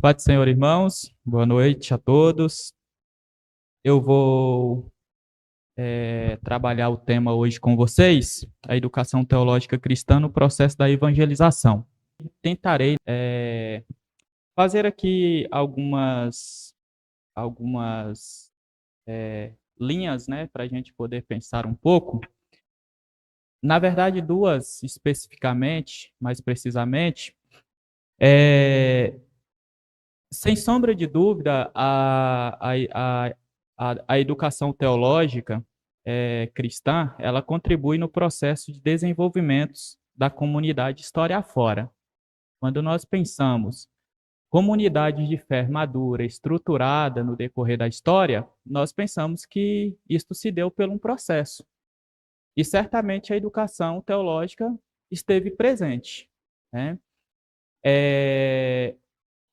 Pai do Senhor, irmãos, boa noite a todos. Eu vou trabalhar o tema hoje com vocês, a educação teológica cristã no processo da evangelização. Tentarei fazer aqui algumas linhas, né, para a gente poder pensar um pouco. Na verdade, duas especificamente, mais precisamente. Sem sombra de dúvida, a educação teológica cristã, ela contribui no processo de desenvolvimento da comunidade história afora. Quando nós pensamos comunidade de fé madura, estruturada no decorrer da história, nós pensamos que isto se deu por um processo. E certamente a educação teológica esteve presente, né?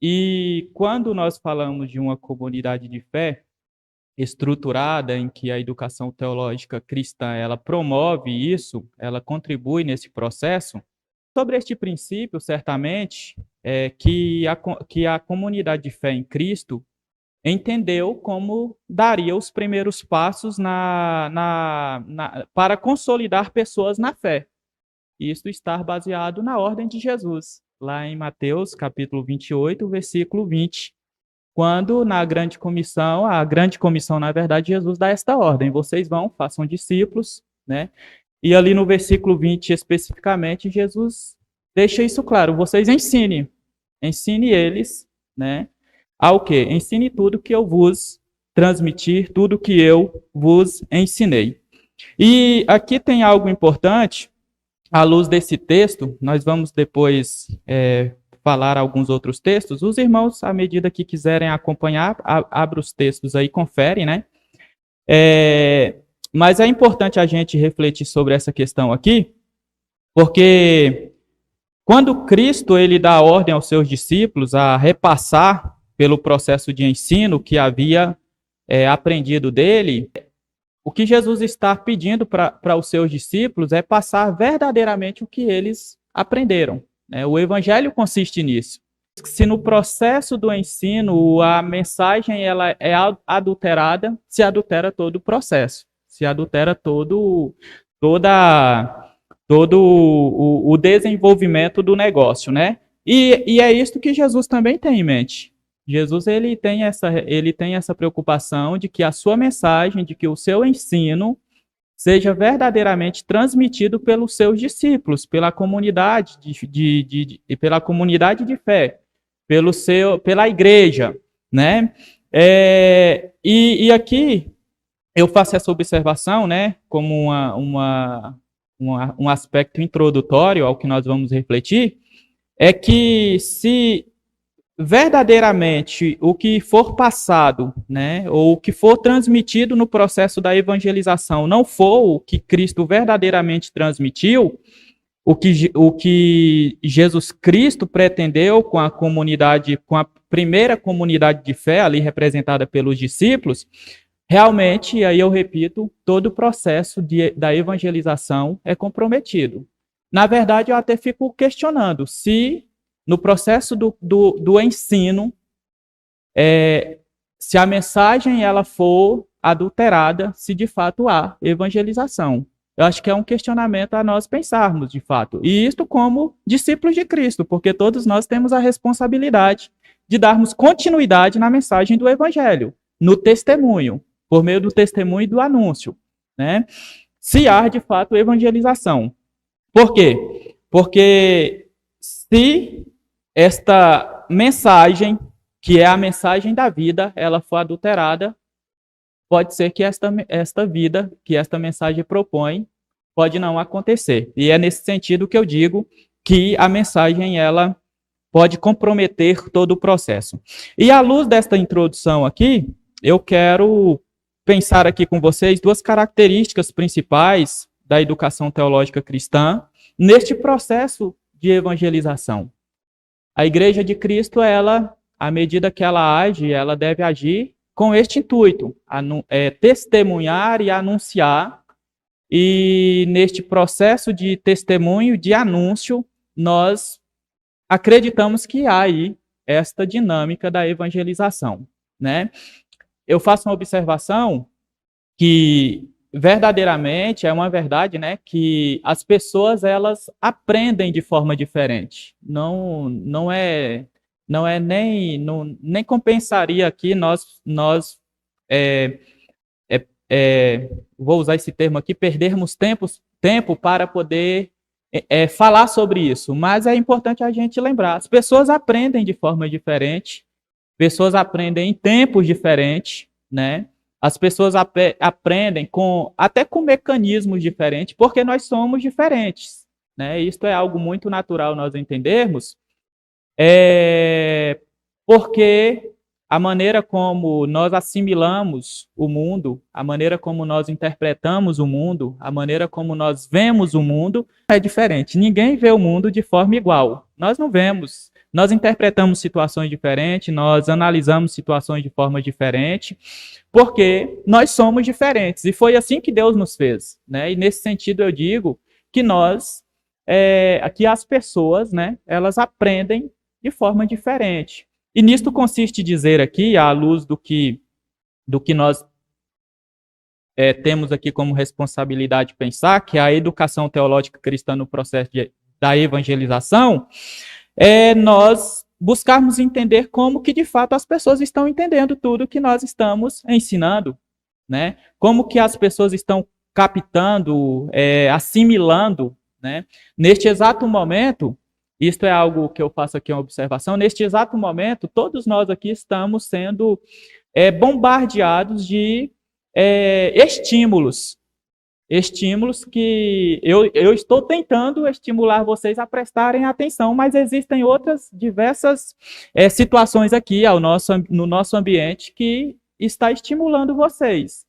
E quando nós falamos de uma comunidade de fé estruturada, em que a educação teológica cristã ela promove isso, ela contribui nesse processo, sobre este princípio, certamente, que a comunidade de fé em Cristo entendeu como daria os primeiros passos para consolidar pessoas na fé. Isso está baseado na ordem de Jesus, lá em Mateus, capítulo 28, versículo 20, quando na grande comissão, na verdade, Jesus dá esta ordem: vocês vão, façam discípulos, né? E ali no versículo 20, especificamente, Jesus deixa isso claro: vocês ensine eles, né? Ao quê? Ensine tudo que eu vos transmitir, tudo que eu vos ensinei. E aqui tem algo importante. À luz desse texto, nós vamos depois falar alguns outros textos. Os irmãos, à medida que quiserem acompanhar, abra os textos aí, conferem, né? Mas é importante a gente refletir sobre essa questão aqui, porque quando Cristo ele dá ordem aos seus discípulos a repassar pelo processo de ensino que havia aprendido dele, o que Jesus está pedindo para os seus discípulos é passar verdadeiramente o que eles aprenderam. Né? O evangelho consiste nisso. Se no processo do ensino a mensagem ela é adulterada, se adultera todo o processo, se adultera todo o desenvolvimento do negócio, né? E é isso que Jesus também tem em mente. Jesus ele tem essa preocupação de que a sua mensagem, de que o seu ensino seja verdadeiramente transmitido pelos seus discípulos, pela comunidade pela comunidade de fé, pela igreja, né? E aqui eu faço essa observação, né, como um aspecto introdutório ao que nós vamos refletir, é que se verdadeiramente o que for passado, né, ou o que for transmitido no processo da evangelização não for o que Cristo verdadeiramente transmitiu, o que Jesus Cristo pretendeu com a comunidade, com a primeira comunidade de fé ali representada pelos discípulos, realmente, aí eu repito, todo o processo da evangelização é comprometido. Na verdade, eu até fico questionando se no processo do ensino, se a mensagem ela for adulterada, se de fato há evangelização. Eu acho que é um questionamento a nós pensarmos, de fato. E isto como discípulos de Cristo, porque todos nós temos a responsabilidade de darmos continuidade na mensagem do evangelho, no testemunho, por meio do testemunho e do anúncio, né? Se há, de fato, evangelização. Por quê? Porque se esta mensagem, que é a mensagem da vida, ela for adulterada, pode ser que esta vida, que esta mensagem propõe, pode não acontecer. E é nesse sentido que eu digo que a mensagem, ela pode comprometer todo o processo. E à luz desta introdução aqui, eu quero pensar aqui com vocês duas características principais da educação teológica cristã neste processo de evangelização. A Igreja de Cristo, ela, à medida que ela age, ela deve agir com este intuito, testemunhar e anunciar. E neste processo de testemunho, de anúncio, nós acreditamos que há aí esta dinâmica da evangelização, né? Eu faço uma observação que verdadeiramente é uma verdade, né, que as pessoas elas aprendem de forma diferente. Nem compensaria aqui nós é, vou usar esse termo aqui, perdermos tempo para poder falar sobre isso, mas é importante a gente lembrar, as pessoas aprendem de forma diferente, pessoas aprendem em tempos diferentes, né? As pessoas aprendem até com mecanismos diferentes, porque nós somos diferentes, né? Isto é algo muito natural nós entendermos, porque a maneira como nós assimilamos o mundo, a maneira como nós interpretamos o mundo, a maneira como nós vemos o mundo é diferente. Ninguém vê o mundo de forma igual. Nós não vemos. Nós interpretamos situações diferentes, nós analisamos situações de forma diferente, porque nós somos diferentes. E foi assim que Deus nos fez, né? E nesse sentido eu digo que que as pessoas, né, elas aprendem de forma diferente. E nisto consiste dizer aqui, à luz do que nós temos aqui como responsabilidade pensar, que a educação teológica cristã no processo da evangelização, nós buscarmos entender como que de fato as pessoas estão entendendo tudo que nós estamos ensinando, né? Como que as pessoas estão captando, assimilando, né? Neste exato momento, isto é algo que eu faço aqui uma observação, neste exato momento, todos nós aqui estamos sendo bombardeados de estímulos que eu estou tentando estimular vocês a prestarem atenção, mas existem outras diversas situações aqui no nosso ambiente que está estimulando vocês,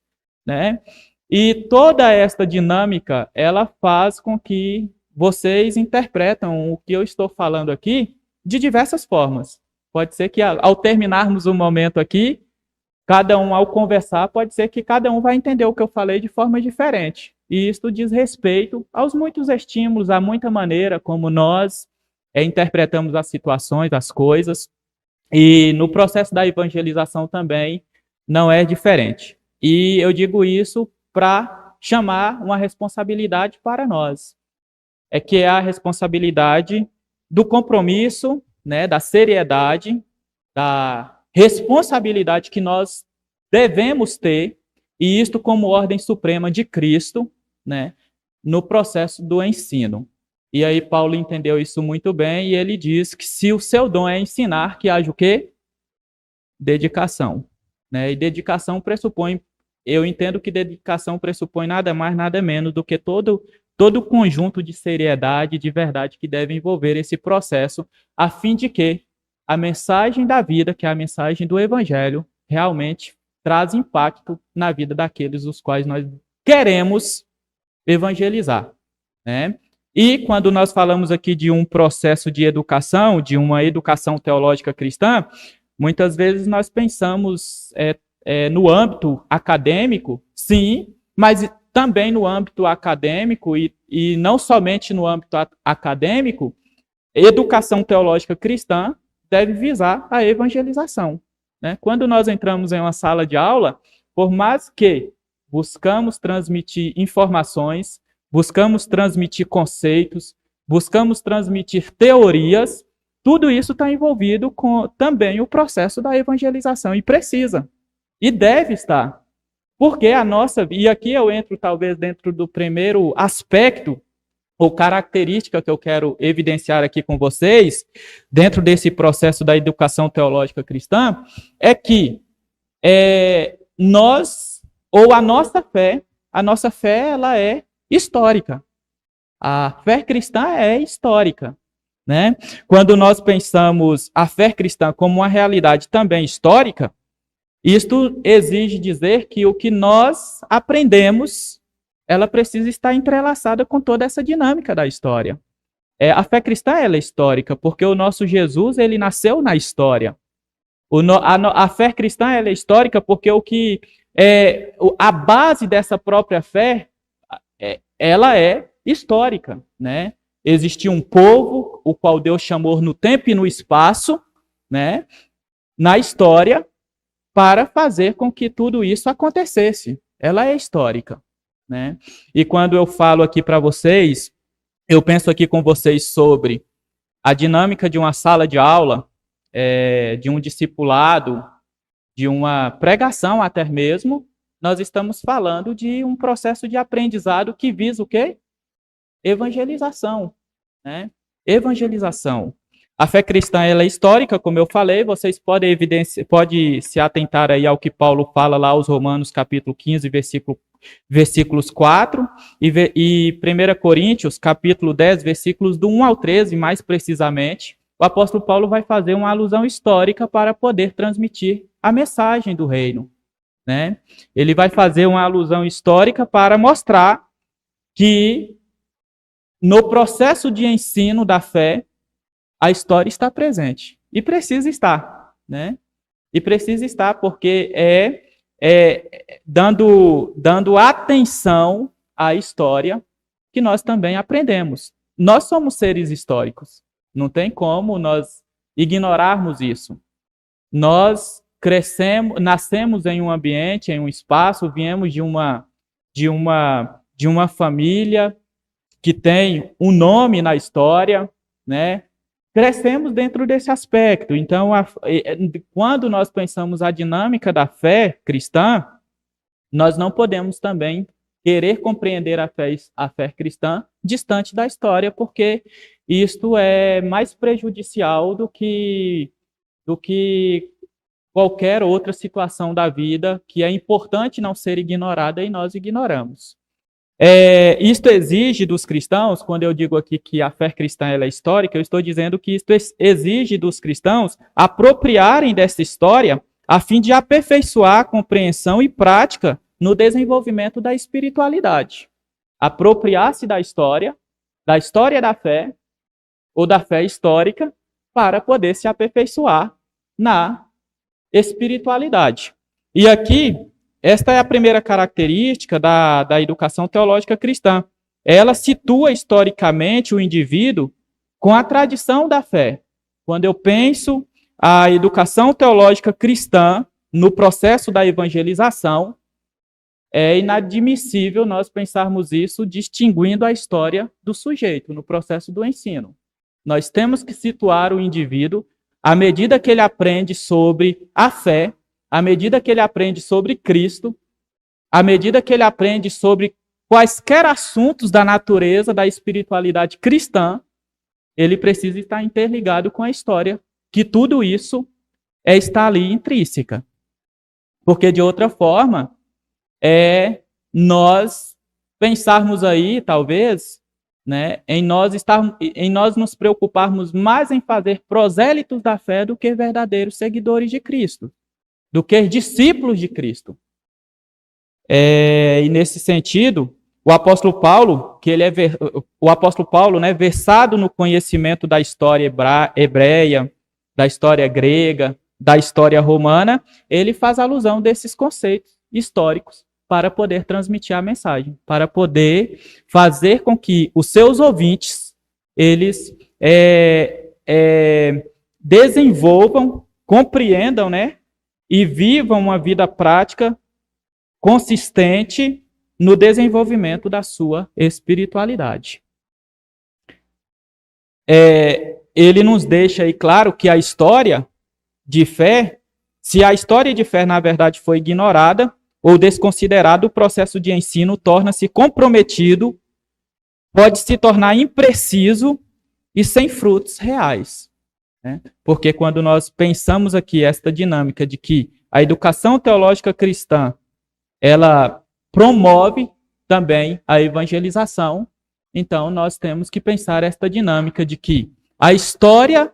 né? E toda esta dinâmica, ela faz com que vocês interpretam o que eu estou falando aqui de diversas formas. Pode ser que ao terminarmos o momento aqui, cada um ao conversar, pode ser que cada um vai entender o que eu falei de forma diferente. E isso diz respeito aos muitos estímulos, a muita maneira como nós interpretamos as situações, as coisas. E no processo da evangelização também não é diferente. E eu digo isso para chamar uma responsabilidade para nós. Que é a responsabilidade do compromisso, né, da seriedade, da responsabilidade que nós devemos ter, e isto como ordem suprema de Cristo, né, no processo do ensino. E aí Paulo entendeu isso muito bem, e ele diz que se o seu dom é ensinar, que haja o quê? Dedicação. Né? E dedicação pressupõe, eu entendo que dedicação pressupõe nada mais, nada menos do que todo o conjunto de seriedade e de verdade que deve envolver esse processo, a fim de que a mensagem da vida, que é a mensagem do Evangelho, realmente traz impacto na vida daqueles os quais nós queremos evangelizar, né? E quando nós falamos aqui de um processo de educação, de uma educação teológica cristã, muitas vezes nós pensamos no âmbito acadêmico, sim, mas também no âmbito acadêmico e não somente no âmbito acadêmico, educação teológica cristã deve visar a evangelização. Né? Quando nós entramos em uma sala de aula, por mais que buscamos transmitir informações, buscamos transmitir conceitos, buscamos transmitir teorias, tudo isso está envolvido com também o processo da evangelização e precisa, e deve estar. Porque e aqui eu entro talvez dentro do primeiro aspecto ou característica que eu quero evidenciar aqui com vocês, dentro desse processo da educação teológica cristã, é que a nossa fé ela é histórica. A fé cristã é histórica. Né? Quando nós pensamos a fé cristã como uma realidade também histórica, isto exige dizer que o que nós aprendemos, ela precisa estar entrelaçada com toda essa dinâmica da história. A fé cristã ela é histórica, porque o nosso Jesus ele nasceu na história. A fé cristã ela é histórica porque a base dessa própria fé, ela é histórica. Né? Existia um povo, o qual Deus chamou no tempo e no espaço, né, na história para fazer com que tudo isso acontecesse. Ela é histórica, né? E quando eu falo aqui para vocês, eu penso aqui com vocês sobre a dinâmica de uma sala de aula, de um discipulado, de uma pregação até mesmo, nós estamos falando de um processo de aprendizado que visa o quê? Evangelização, né? Evangelização. A fé cristã ela é histórica, como eu falei, vocês podem se atentar aí ao que Paulo fala lá aos Romanos capítulo 15, versículos 4, e 1 Coríntios capítulo 10, versículos do 1 ao 13, mais precisamente. O apóstolo Paulo vai fazer uma alusão histórica para poder transmitir a mensagem do reino, né? Ele vai fazer uma alusão histórica para mostrar que no processo de ensino da fé, a história está presente. E precisa estar, né? E precisa estar porque dando atenção à história que nós também aprendemos. Nós somos seres históricos. Não tem como nós ignorarmos isso. Nós nascemos em um ambiente, em um espaço, viemos de uma família que tem um nome na história, né? Crescemos dentro desse aspecto. Então, quando nós pensamos a dinâmica da fé cristã, nós não podemos também querer compreender a fé cristã distante da história, porque isto é mais prejudicial do que qualquer outra situação da vida que é importante não ser ignorada e nós ignoramos. Isto exige dos cristãos, quando eu digo aqui que a fé cristã ela é histórica, eu estou dizendo que isto exige dos cristãos apropriarem dessa história a fim de aperfeiçoar a compreensão e prática no desenvolvimento da espiritualidade. Apropriar-se da história da fé, ou da fé histórica, para poder se aperfeiçoar na espiritualidade. E aqui, esta é a primeira característica da educação teológica cristã. Ela situa historicamente o indivíduo com a tradição da fé. Quando eu penso a educação teológica cristã no processo da evangelização, é inadmissível nós pensarmos isso distinguindo a história do sujeito no processo do ensino. Nós temos que situar o indivíduo à medida que ele aprende sobre a fé, à medida que ele aprende sobre Cristo, à medida que ele aprende sobre quaisquer assuntos da natureza da espiritualidade cristã, ele precisa estar interligado com a história, que tudo isso está ali intrínseca. Porque, de outra forma, nós pensarmos aí, talvez, né, em nós nos preocuparmos mais em fazer prosélitos da fé do que verdadeiros seguidores de Cristo, do que discípulos de Cristo. E nesse sentido, o apóstolo Paulo, né, versado no conhecimento da história hebreia, da história grega, da história romana, ele faz alusão desses conceitos históricos para poder transmitir a mensagem, para poder fazer com que os seus ouvintes, eles desenvolvam, compreendam, né, e vivam uma vida prática consistente no desenvolvimento da sua espiritualidade. Ele nos deixa aí claro que a história de fé, se a história de fé, na verdade, foi ignorada ou desconsiderada, o processo de ensino torna-se comprometido, pode se tornar impreciso e sem frutos reais. Né? Porque quando nós pensamos aqui esta dinâmica de que a educação teológica cristã, ela promove também a evangelização, então nós temos que pensar esta dinâmica de que a história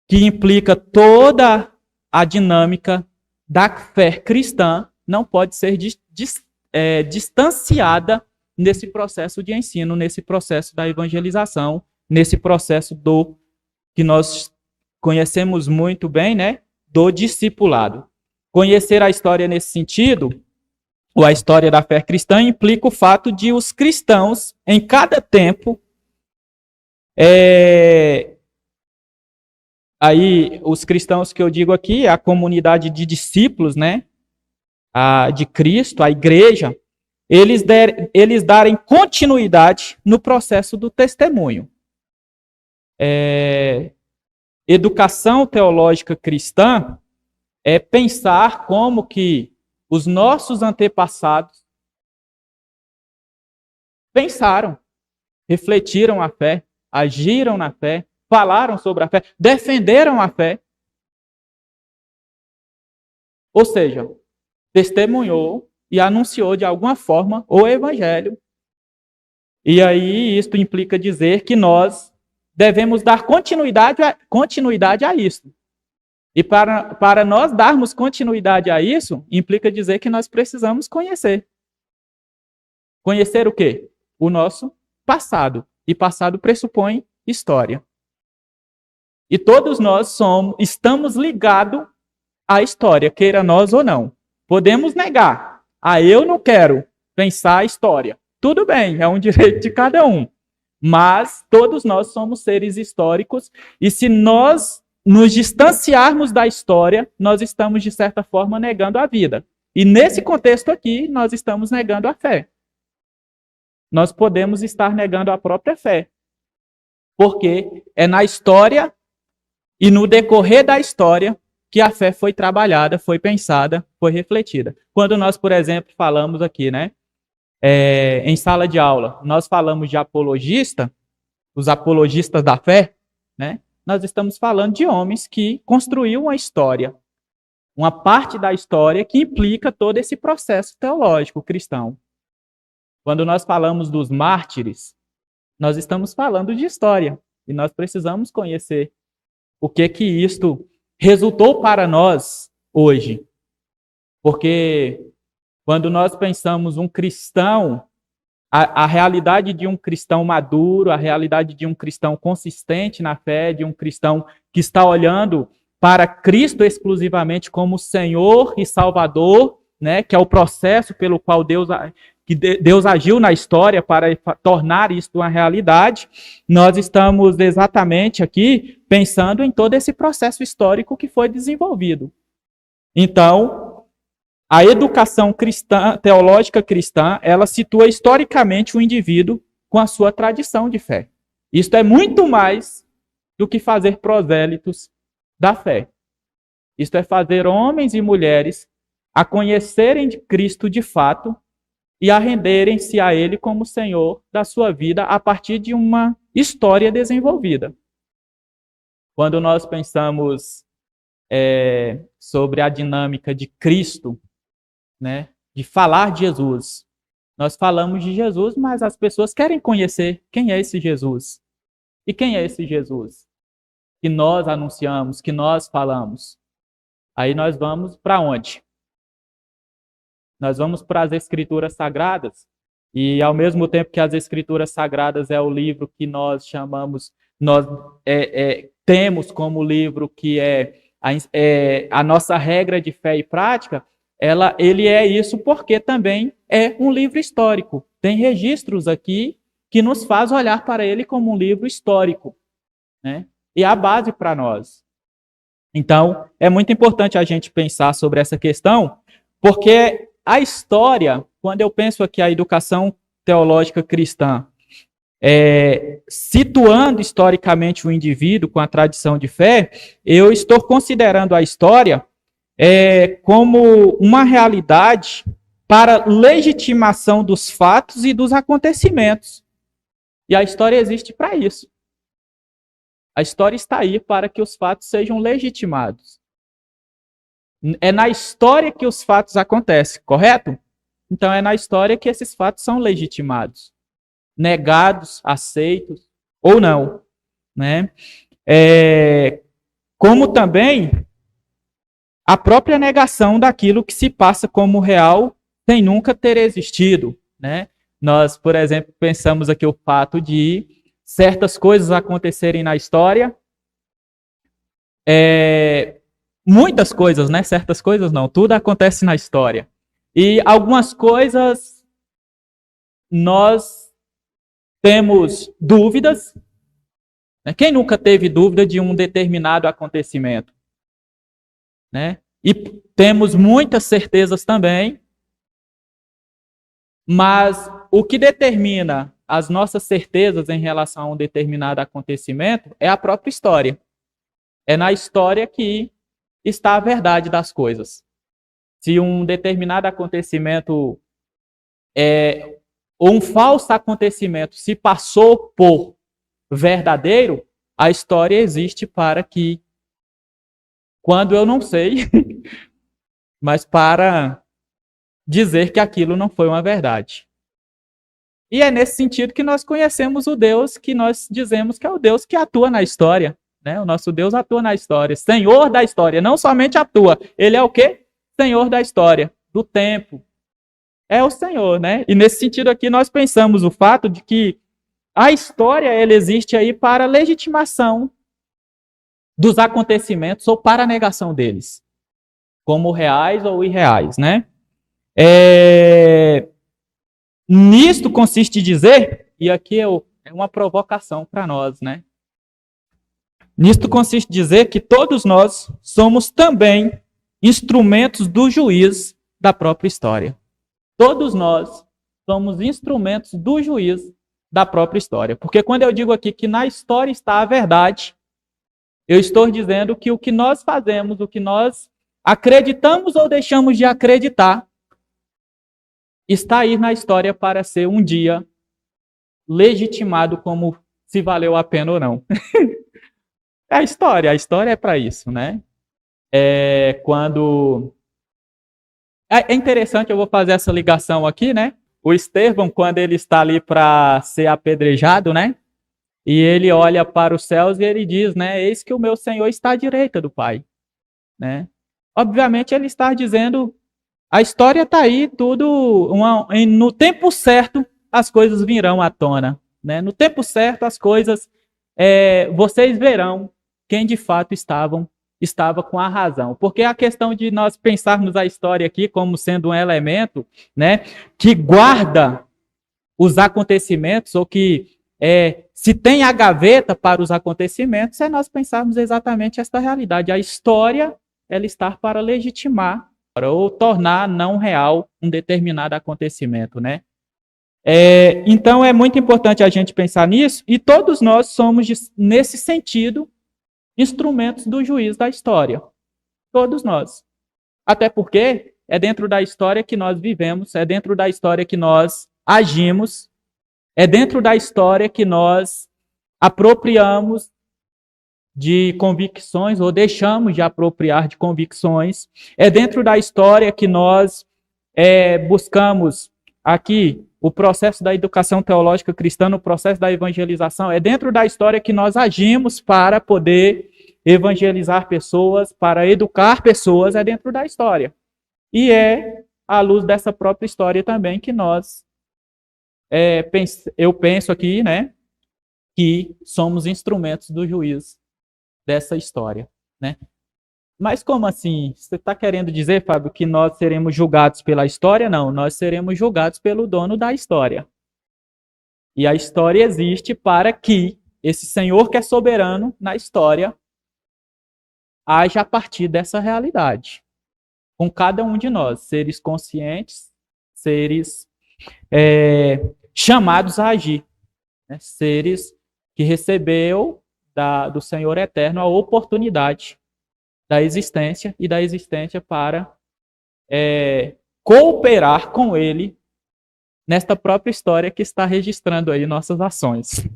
que implica toda a dinâmica da fé cristã não pode ser distanciada nesse processo de ensino, nesse processo da evangelização, nesse processo que nós conhecemos muito bem, né, do discipulado. Conhecer a história nesse sentido, ou a história da fé cristã, implica o fato de os cristãos, em cada tempo, Aí, os cristãos que eu digo aqui, a comunidade de discípulos, né, de Cristo, a igreja, eles darem continuidade no processo do testemunho. Educação teológica cristã é pensar como que os nossos antepassados pensaram, refletiram a fé, agiram na fé, falaram sobre a fé, defenderam a fé. Ou seja, testemunhou e anunciou de alguma forma o evangelho. E aí isto implica dizer que nós devemos dar continuidade a isso. E para nós darmos continuidade a isso, implica dizer que nós precisamos conhecer. Conhecer o quê? O nosso passado. E passado pressupõe história. E todos nós estamos ligados à história, queira nós ou não. Podemos negar. Eu não quero pensar a história. Tudo bem, é um direito de cada um. Mas todos nós somos seres históricos e se nós nos distanciarmos da história, nós estamos, de certa forma, negando a vida. E nesse contexto aqui, nós estamos negando a fé. Nós podemos estar negando a própria fé. Porque é na história e no decorrer da história que a fé foi trabalhada, foi pensada, foi refletida. Quando nós, por exemplo, falamos aqui, né, em sala de aula, nós falamos de apologista, os apologistas da fé, né, nós estamos falando de homens que construíram uma história, uma parte da história que implica todo esse processo teológico cristão. Quando nós falamos dos mártires, nós estamos falando de história e nós precisamos conhecer o que isto resultou para nós hoje. Porque quando nós pensamos um cristão, a realidade de um cristão maduro, a realidade de um cristão consistente na fé, de um cristão que está olhando para Cristo exclusivamente como Senhor e Salvador, né, que é o processo pelo qual Deus agiu na história para tornar isto uma realidade, nós estamos exatamente aqui pensando em todo esse processo histórico que foi desenvolvido. Então, a educação cristã, teológica cristã, ela situa historicamente o indivíduo com a sua tradição de fé. Isto é muito mais do que fazer prosélitos da fé. Isto é fazer homens e mulheres a conhecerem de Cristo de fato e a renderem-se a Ele como Senhor da sua vida a partir de uma história desenvolvida. Quando nós pensamos sobre a dinâmica de Cristo, né, de falar de Jesus, nós falamos de Jesus, mas as pessoas querem conhecer quem é esse Jesus. E quem é esse Jesus que nós anunciamos, que nós falamos? Aí nós vamos para onde? Nós vamos para as Escrituras Sagradas, e ao mesmo tempo que as Escrituras Sagradas é o livro que nós chamamos, nós temos como livro que é a nossa regra de fé e prática, ele é isso porque também é um livro histórico. Tem registros aqui que nos faz olhar para ele como um livro histórico, né? E é a base para nós. Então, é muito importante a gente pensar sobre essa questão, porque a história, quando eu penso aqui a educação teológica cristã, situando historicamente o indivíduo com a tradição de fé, eu estou considerando a história como uma realidade para legitimação dos fatos e dos acontecimentos. E a história existe para isso. A história está aí para que os fatos sejam legitimados. É na história que os fatos acontecem, correto? Então é na história que esses fatos são legitimados, negados, aceitos ou não, né? Como também a própria negação daquilo que se passa como real sem nunca ter existido, né? Nós, por exemplo, pensamos aqui o fato de certas coisas acontecerem na história, muitas coisas, né? Certas coisas não, tudo acontece na história. E algumas coisas nós temos dúvidas, Né? Quem nunca teve dúvida de um determinado acontecimento? Né? E temos muitas certezas também, mas o que determina as nossas certezas em relação a um determinado acontecimento é a própria história. É na história que está a verdade das coisas. Se um determinado acontecimento ou um falso acontecimento se passou por verdadeiro, a história existe para que, quando eu não sei, mas para dizer que aquilo não foi uma verdade. E é nesse sentido que nós conhecemos o Deus que nós dizemos que é o Deus que atua na história. Né? O nosso Deus atua na história, Senhor da história, não somente atua, ele é o quê? Senhor da história, do tempo. É o Senhor, né? E nesse sentido aqui nós pensamos o fato de que a história ela existe aí para a legitimação dos acontecimentos ou para a negação deles, como reais ou irreais, né? Nisto consiste dizer, e aqui é uma provocação para nós, né? Nisto consiste dizer que todos nós somos também instrumentos do juiz da própria história. Todos nós somos instrumentos do juiz da própria história. Porque quando eu digo aqui que na história está a verdade, eu estou dizendo que o que nós fazemos, o que nós acreditamos ou deixamos de acreditar, está aí na história para ser um dia legitimado como se valeu a pena ou não. É a história é para isso, né? É interessante, eu vou fazer essa ligação aqui, né? O Estevão, quando ele está ali para ser apedrejado, né? E ele olha para os céus e ele diz, né? Eis que o meu Senhor está à direita do Pai, né? Obviamente ele está dizendo, a história está aí, tudo, no tempo certo as coisas virão à tona, né? No tempo certo as coisas, vocês verão quem de fato estava com a razão. Porque a questão de nós pensarmos a história aqui como sendo um elemento, né, que guarda os acontecimentos, ou que se tem a gaveta para os acontecimentos, é nós pensarmos exatamente esta realidade. A história, ela está para legitimar ou tornar não real um determinado acontecimento, né? Então é muito importante a gente pensar nisso, e todos nós somos, nesse sentido, instrumentos do juiz da história. Todos nós. Até porque é dentro da história que nós vivemos, é dentro da história que nós agimos, é dentro da história que nós apropriamos de convicções ou deixamos de apropriar de convicções, é dentro da história que nós buscamos aqui o processo da educação teológica cristã, o processo da evangelização, é dentro da história que nós agimos para poder evangelizar pessoas, para educar pessoas, é dentro da história. E é à luz dessa própria história também que eu penso aqui, né, que somos instrumentos do juiz dessa história, né? Mas como assim? Você está querendo dizer, Fábio, que nós seremos julgados pela história? Não, nós seremos julgados pelo dono da história. E a história existe para que esse Senhor que é soberano na história haja a partir dessa realidade. Com cada um de nós, seres conscientes, seres chamados a agir, né? Seres que recebeu do Senhor eterno a oportunidade da existência e da existência para cooperar com ele nesta própria história que está registrando aí nossas ações,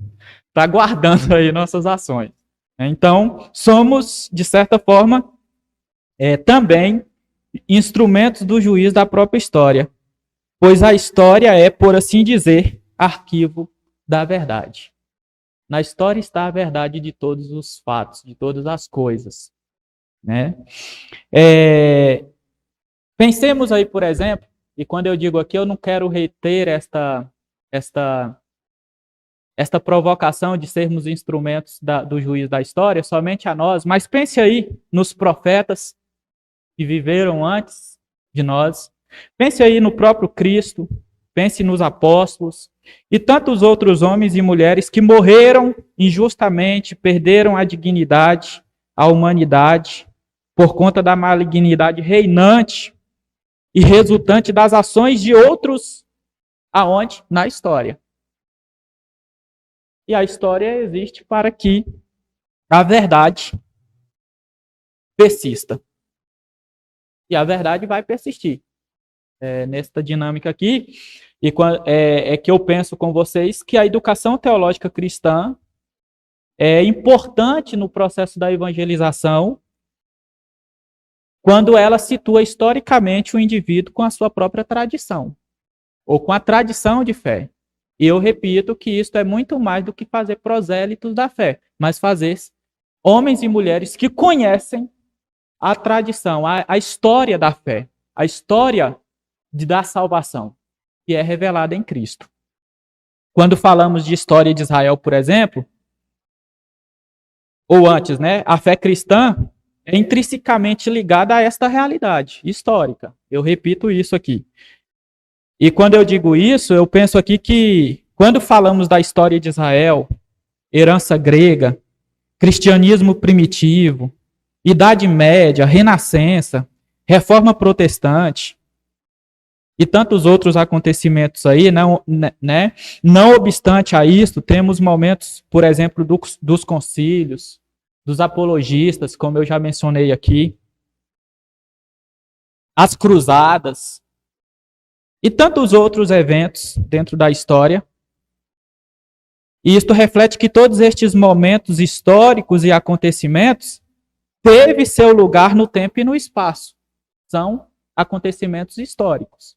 está guardando aí nossas ações. Então, somos, de certa forma, também instrumentos do juiz da própria história, pois a história é, por assim dizer, arquivo da verdade. Na história está a verdade de todos os fatos, de todas as coisas, né? Pensemos aí, por exemplo, e quando eu digo aqui, eu não quero reter esta provocação de sermos instrumentos do juiz da história, somente a nós, mas pense aí nos profetas que viveram antes de nós, pense aí no próprio Cristo, pense nos apóstolos e tantos outros homens e mulheres que morreram injustamente, perderam a dignidade, a humanidade, por conta da malignidade reinante e resultante das ações de outros, aonde? Na história. E a história existe para que a verdade persista. E a verdade vai persistir. Nesta dinâmica aqui, e é que eu penso com vocês que a educação teológica cristã é importante no processo da evangelização quando ela situa historicamente o indivíduo com a sua própria tradição, ou com a tradição de fé. E eu repito que isso é muito mais do que fazer prosélitos da fé, mas fazer homens e mulheres que conhecem a tradição, a história da fé, a história da salvação, que é revelada em Cristo. Quando falamos de história de Israel, por exemplo, ou antes, né, a fé cristã é intrinsecamente ligada a esta realidade histórica. Eu repito isso aqui. E quando eu digo isso, eu penso aqui que quando falamos da história de Israel, herança grega, cristianismo primitivo, Idade Média, Renascença, Reforma Protestante e tantos outros acontecimentos aí, né? Não obstante a isso, temos momentos, por exemplo, dos concílios, dos apologistas, como eu já mencionei aqui, as cruzadas e tantos outros eventos dentro da história. E isto reflete que todos estes momentos históricos e acontecimentos teve seu lugar no tempo e no espaço. São acontecimentos históricos.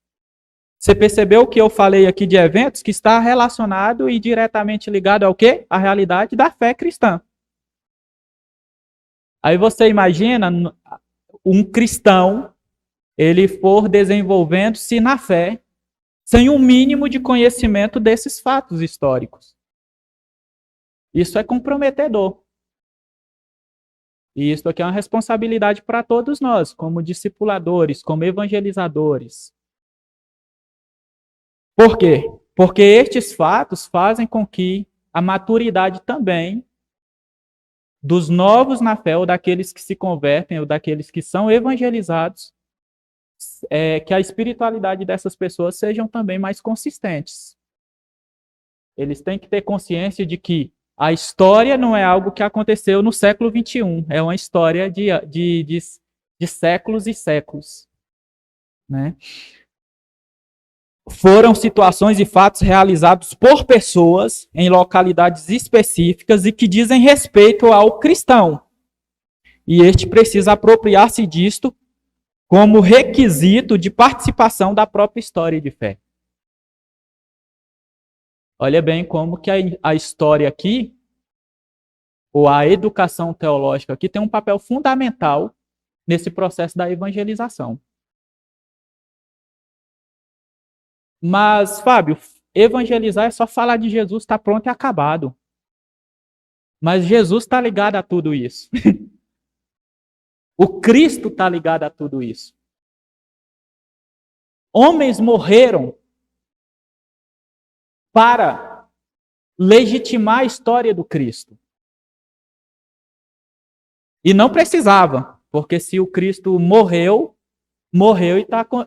Você percebeu que eu falei aqui de eventos que está relacionado e diretamente ligado ao quê? A realidade da fé cristã. Aí você imagina um cristão, ele for desenvolvendo-se na fé, sem um mínimo de conhecimento desses fatos históricos. Isso é comprometedor. E isso aqui é uma responsabilidade para todos nós, como discipuladores, como evangelizadores. Por quê? Porque estes fatos fazem com que a maturidade também dos novos na fé, ou daqueles que se convertem, ou daqueles que são evangelizados, que a espiritualidade dessas pessoas sejam também mais consistentes. Eles têm que ter consciência de que a história não é algo que aconteceu no século XXI, é uma história de séculos e séculos, né? Foram situações e fatos realizados por pessoas em localidades específicas e que dizem respeito ao cristão. E este precisa apropriar-se disto como requisito de participação da própria história de fé. Olha bem como que a história aqui, ou a educação teológica aqui, tem um papel fundamental nesse processo da evangelização. Mas, Fábio, evangelizar é só falar de Jesus, está pronto e acabado. Mas Jesus está ligado a tudo isso. O Cristo está ligado a tudo isso. Homens morreram para legitimar a história do Cristo. E não precisava, porque se o Cristo morreu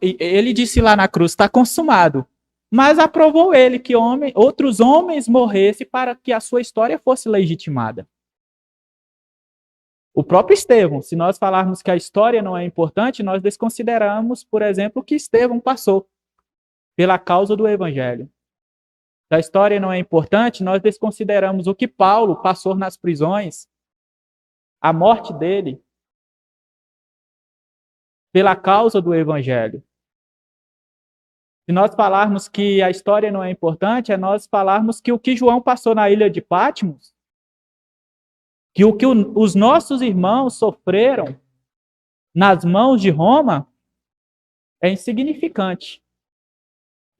e ele disse lá na cruz, está consumado. Mas aprovou ele que outros homens morressem para que a sua história fosse legitimada. O próprio Estevão, se nós falarmos que a história não é importante, nós desconsideramos, por exemplo, o que Estevão passou pela causa do evangelho. Se a história não é importante, nós desconsideramos o que Paulo passou nas prisões, a morte dele, pela causa do evangelho. Se nós falarmos que a história não é importante, é nós falarmos que o que João passou na ilha de Patmos, que o que os nossos irmãos sofreram nas mãos de Roma é insignificante.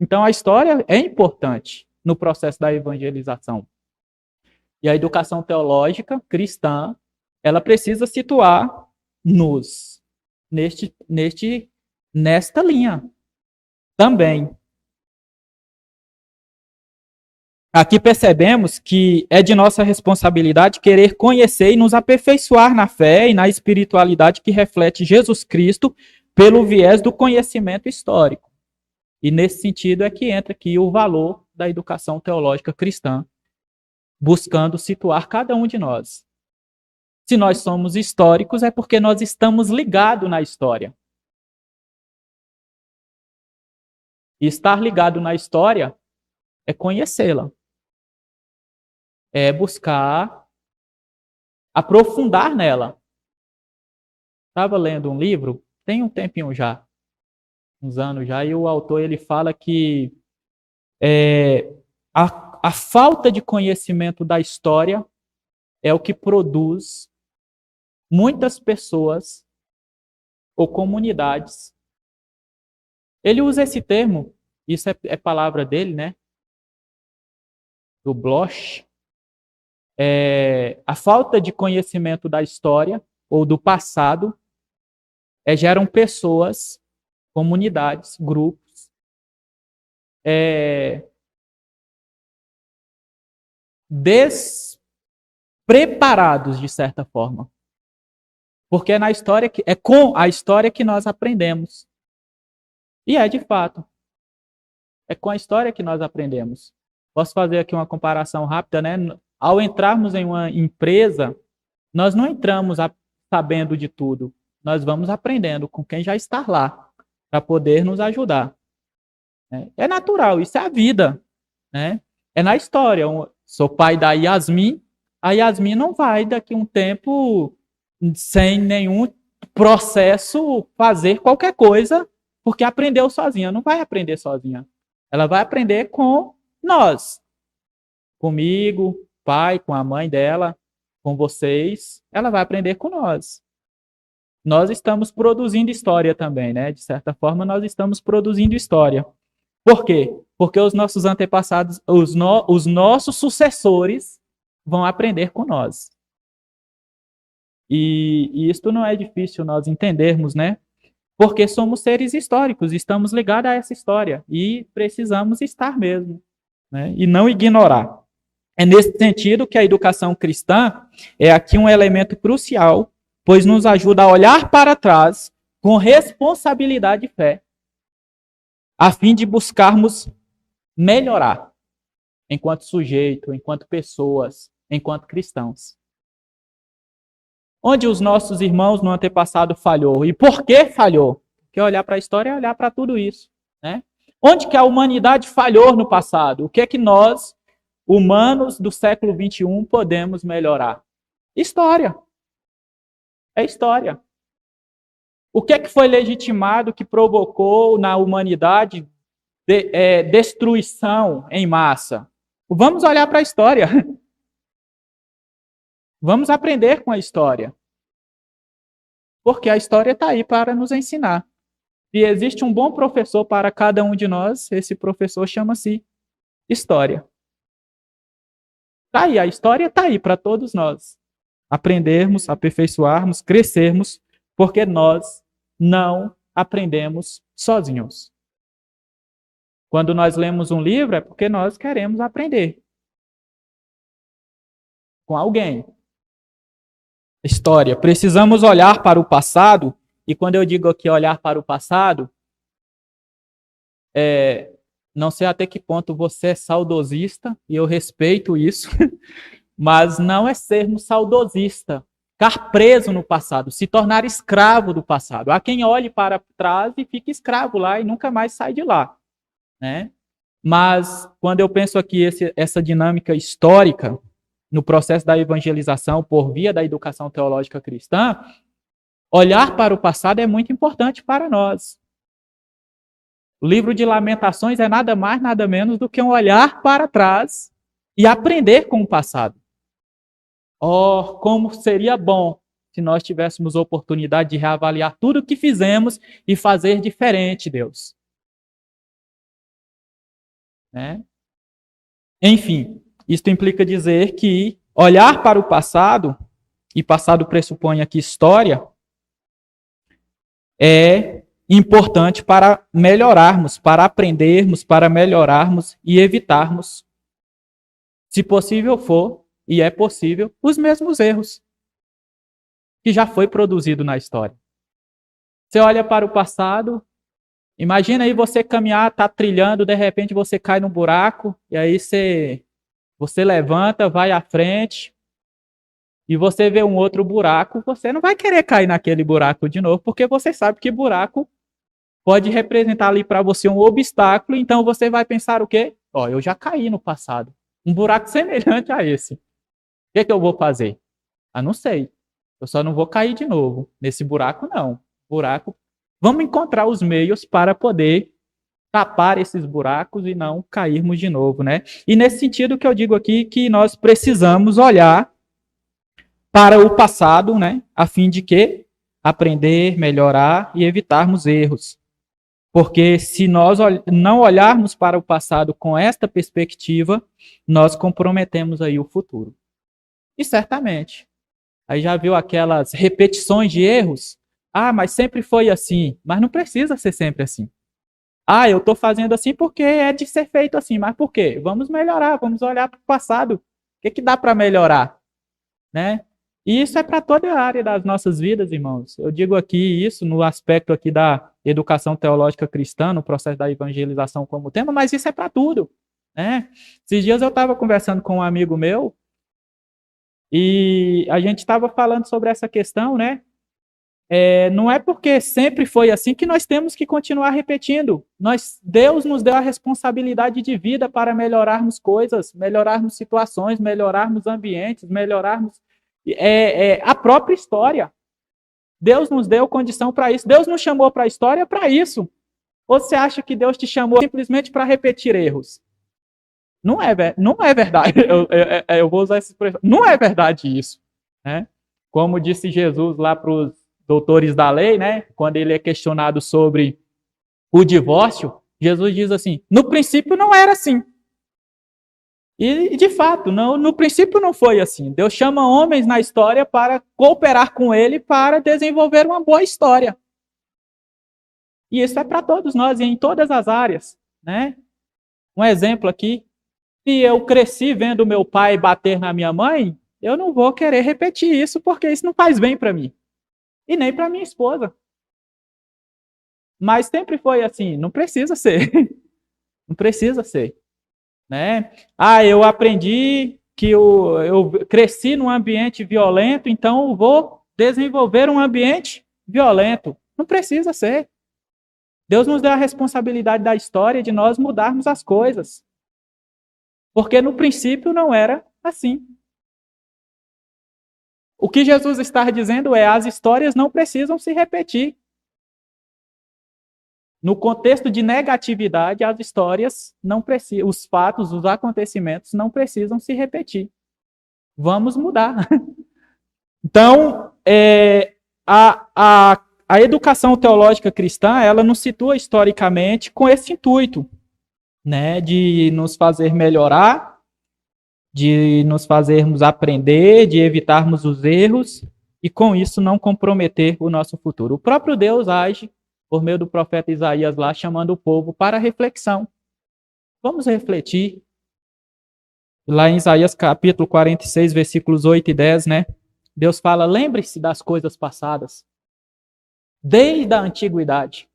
Então a história é importante no processo da evangelização. E a educação teológica cristã, ela precisa situar-nos nesta linha também. Aqui percebemos que é de nossa responsabilidade querer conhecer e nos aperfeiçoar na fé e na espiritualidade que reflete Jesus Cristo pelo viés do conhecimento histórico. E nesse sentido é que entra aqui o valor da educação teológica cristã, buscando situar cada um de nós. Se nós somos históricos, é porque nós estamos ligados na história. E estar ligado na história é conhecê-la. É buscar aprofundar nela. Estava lendo um livro, tem um tempinho já, uns anos já, e o autor ele fala que a falta de conhecimento da história é o que produz muitas pessoas ou comunidades. Ele usa esse termo, isso é palavra dele, né? Do Bloch. A falta de conhecimento da história ou do passado geram pessoas, comunidades, grupos despreparados, de certa forma. Porque é na história é com a história que nós aprendemos. E é de fato. É com a história que nós aprendemos. Posso fazer aqui uma comparação rápida, né? Ao entrarmos em uma empresa, nós não entramos sabendo de tudo. Nós vamos aprendendo com quem já está lá, para poder nos ajudar. É natural, isso é a vida. Né? É na história. Eu sou pai da Yasmin, a Yasmin não vai, daqui a um tempo, sem nenhum processo, fazer qualquer coisa, porque aprendeu sozinha. Não vai aprender sozinha. Ela vai aprender com nós. Comigo, pai, com a mãe dela, com vocês. Ela vai aprender com nós. Nós estamos produzindo história também, né? De certa forma, nós estamos produzindo história. Por quê? Porque os nossos antepassados, os nossos sucessores vão aprender com nós. E isto não é difícil nós entendermos, né? Porque somos seres históricos, estamos ligados a essa história e precisamos estar mesmo, né? E não ignorar. É nesse sentido que a educação cristã é aqui um elemento crucial, pois nos ajuda a olhar para trás com responsabilidade e fé, a fim de buscarmos melhorar enquanto sujeito, enquanto pessoas, enquanto cristãos. Onde os nossos irmãos no antepassado falhou. E por que falhou? Porque olhar para a história é olhar para tudo isso. Né? Onde que a humanidade falhou no passado? O que é que nós, humanos do século XXI, podemos melhorar? História. É história. O que é que foi legitimado que provocou na humanidade destruição em massa? Vamos olhar para a história. Vamos aprender com a história. Porque a história está aí para nos ensinar. Se existe um bom professor para cada um de nós, esse professor chama-se história. Está aí, a história está aí para todos nós. Aprendermos, aperfeiçoarmos, crescermos, porque nós não aprendemos sozinhos. Quando nós lemos um livro, é porque nós queremos aprender com alguém. História. Precisamos olhar para o passado, e quando eu digo aqui olhar para o passado, não sei até que ponto você é saudosista, e eu respeito isso, mas não é sermos saudosista, ficar preso no passado, se tornar escravo do passado. Há quem olhe para trás e fique escravo lá e nunca mais sai de lá. Né? Mas quando eu penso aqui essa dinâmica histórica, no processo da evangelização por via da educação teológica cristã, olhar para o passado é muito importante para nós. O livro de Lamentações é nada mais, nada menos do que um olhar para trás e aprender com o passado. Oh, como seria bom se nós tivéssemos oportunidade de reavaliar tudo o que fizemos e fazer diferente, Deus. Né? Enfim, isto implica dizer que olhar para o passado, e passado pressupõe aqui história, é importante para melhorarmos, para aprendermos, para melhorarmos e evitarmos se possível for, e é possível, os mesmos erros que já foi produzido na história. Você olha para o passado, imagina aí você caminhar, tá trilhando, de repente você cai num buraco, e aí você levanta, vai à frente, e você vê um outro buraco, você não vai querer cair naquele buraco de novo, porque você sabe que buraco pode representar ali para você um obstáculo, então você vai pensar o quê? Ó, eu já caí no passado. Um buraco semelhante a esse. O que eu vou fazer? Ah, não sei. Eu só não vou cair de novo. Nesse buraco, não. Buraco. Vamos encontrar os meios para poder tapar esses buracos e não cairmos de novo, né? E nesse sentido que eu digo aqui que nós precisamos olhar para o passado, né? A fim de que aprender, melhorar e evitarmos erros. Porque se nós não olharmos para o passado com esta perspectiva, nós comprometemos aí o futuro. E certamente. Aí já viu aquelas repetições de erros? Ah, mas sempre foi assim. Mas não precisa ser sempre assim. Ah, eu estou fazendo assim porque é de ser feito assim. Mas por quê? Vamos melhorar, vamos olhar para o passado. O que dá para melhorar? Né? E isso é para toda a área das nossas vidas, irmãos. Eu digo aqui isso no aspecto aqui da educação teológica cristã, no processo da evangelização como tema, mas isso é para tudo, né? Esses dias eu estava conversando com um amigo meu e a gente estava falando sobre essa questão, né? Não é porque sempre foi assim que nós temos que continuar repetindo. Deus nos deu a responsabilidade de vida para melhorarmos coisas, melhorarmos situações, melhorarmos ambientes, melhorarmos a própria história. Deus nos deu condição para isso. Deus nos chamou para a história para isso. Ou você acha que Deus te chamou simplesmente para repetir erros? Não é verdade. Eu vou usar essa expressão. Não é verdade isso, né? Como disse Jesus lá para os doutores da lei, né? Quando ele é questionado sobre o divórcio, Jesus diz assim: no princípio não era assim. E, de fato, no princípio não foi assim. Deus chama homens na história para cooperar com ele para desenvolver uma boa história. E isso é para todos nós e em todas as áreas, né? Um exemplo aqui, se eu cresci vendo meu pai bater na minha mãe, eu não vou querer repetir isso porque isso não faz bem para mim. E nem para minha esposa. Mas sempre foi assim, não precisa ser. Não precisa ser. Né? Ah, eu aprendi que eu cresci num ambiente violento, então eu vou desenvolver um ambiente violento. Não precisa ser. Deus nos deu a responsabilidade da história de nós mudarmos as coisas. Porque no princípio não era assim. O que Jesus está dizendo é: as histórias não precisam se repetir. No contexto de negatividade, as histórias não precisam, os fatos, os acontecimentos não precisam se repetir. Vamos mudar. Então, a educação teológica cristã, ela nos situa historicamente com esse intuito, né, de nos fazer melhorar, de nos fazermos aprender, de evitarmos os erros e, com isso, não comprometer o nosso futuro. O próprio Deus age por meio do profeta Isaías lá, chamando o povo para reflexão. Vamos refletir. Lá em Isaías capítulo 46, versículos 8 e 10, né? Deus fala: lembre-se das coisas passadas, desde a antiguidade.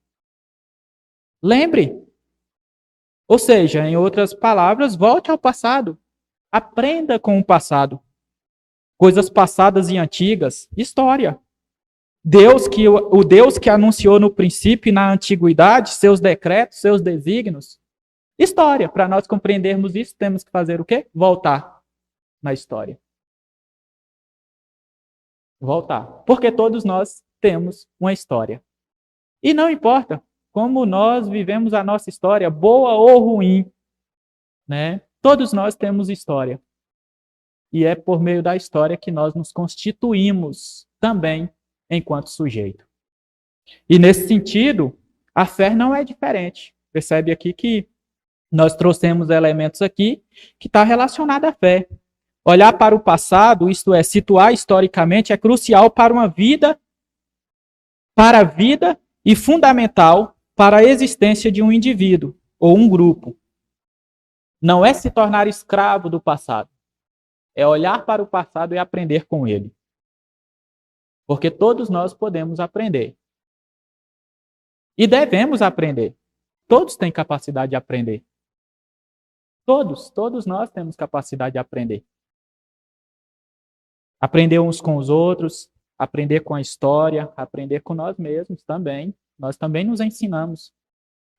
Lembre. Ou seja, em outras palavras, volte ao passado. Aprenda com o passado. Coisas passadas e antigas, história. O Deus que anunciou no princípio e na antiguidade seus decretos, seus desígnios. História. Para nós compreendermos isso, temos que fazer o quê? Voltar na história. Voltar. Porque todos nós temos uma história. E não importa como nós vivemos a nossa história, boa ou ruim, né? Todos nós temos história. E é por meio da história que nós nos constituímos também enquanto sujeito. E nesse sentido, a fé não é diferente. Percebe aqui que nós trouxemos elementos aqui que está relacionado à fé. Olhar para o passado, isto é, situar historicamente, é crucial para a vida e fundamental para a existência de um indivíduo ou um grupo. Não é se tornar escravo do passado. É olhar para o passado e aprender com ele. Porque todos nós podemos aprender. E devemos aprender. Todos têm capacidade de aprender. Todos nós temos capacidade de aprender. Aprender uns com os outros, aprender com a história, aprender com nós mesmos também. Nós também nos ensinamos.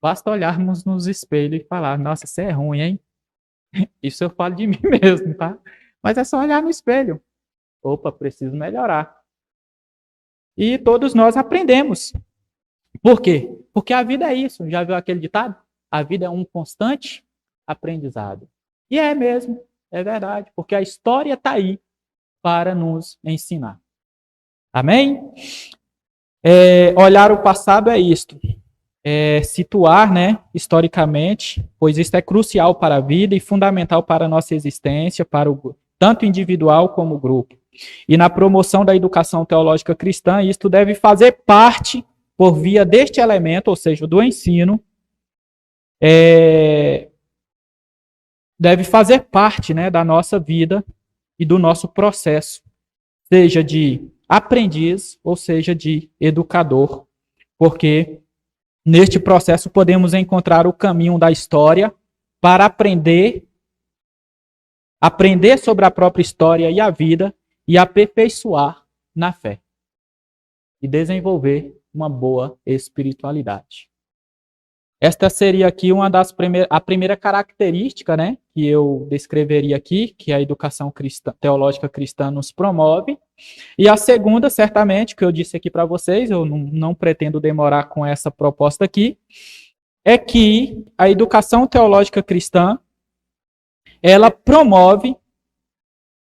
Basta olharmos nos espelhos e falar, nossa, isso é ruim, hein? Isso eu falo de mim mesmo, tá? Mas é só olhar no espelho. Opa, preciso melhorar. E todos nós aprendemos. Por quê? Porque a vida é isso. Já viu aquele ditado? A vida é um constante aprendizado. E é mesmo, é verdade. Porque a história está aí para nos ensinar. Amém? Olhar o passado é isto. Situar, né, historicamente, pois isso é crucial para a vida e fundamental para a nossa existência, para o tanto individual como o grupo. E na promoção da educação teológica cristã, isto deve fazer parte, por via deste elemento, ou seja, do ensino, deve fazer parte, né, da nossa vida e do nosso processo, seja de aprendiz ou seja de educador, porque neste processo podemos encontrar o caminho da história para aprender sobre a própria história e a vida e aperfeiçoar na fé e desenvolver uma boa espiritualidade. Esta seria aqui a primeira característica, né, que eu descreveria aqui, que a educação teológica cristã nos promove. E a segunda, certamente, que eu disse aqui para vocês, eu não pretendo demorar com essa proposta aqui, é que a educação teológica cristã, ela promove,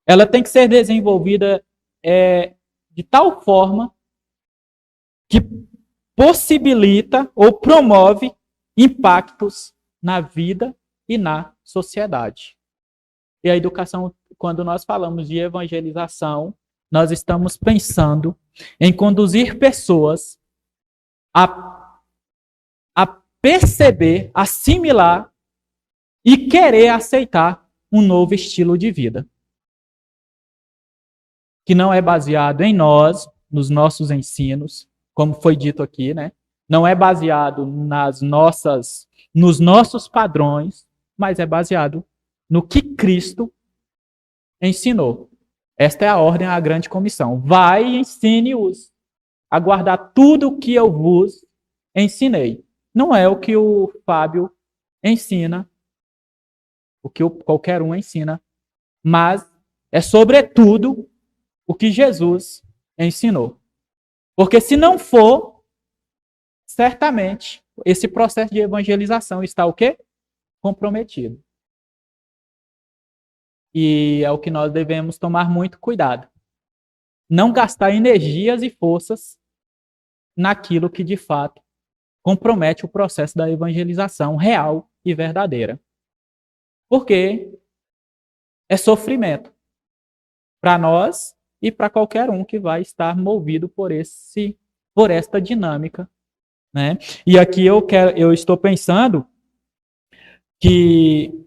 ela tem que ser desenvolvida de tal forma que possibilita ou promove impactos na vida e na sociedade. E a educação, quando nós falamos de evangelização, nós estamos pensando em conduzir pessoas a perceber, assimilar e querer aceitar um novo estilo de vida. Que não é baseado em nós, nos nossos ensinos, como foi dito aqui, né? Não é baseado nos nossos padrões, mas é baseado no que Cristo ensinou. Esta é a ordem à grande comissão. Vai e ensine-os a guardar tudo o que eu vos ensinei. Não é o que o Fábio ensina, o que qualquer um ensina, mas é sobretudo o que Jesus ensinou. Porque se não for, certamente, esse processo de evangelização está o quê? Comprometido. E é o que nós devemos tomar muito cuidado. Não gastar energias e forças naquilo que, de fato, compromete o processo da evangelização real e verdadeira. Porque é sofrimento para nós e para qualquer um que vai estar movido por esta dinâmica. Né? E aqui eu estou pensando que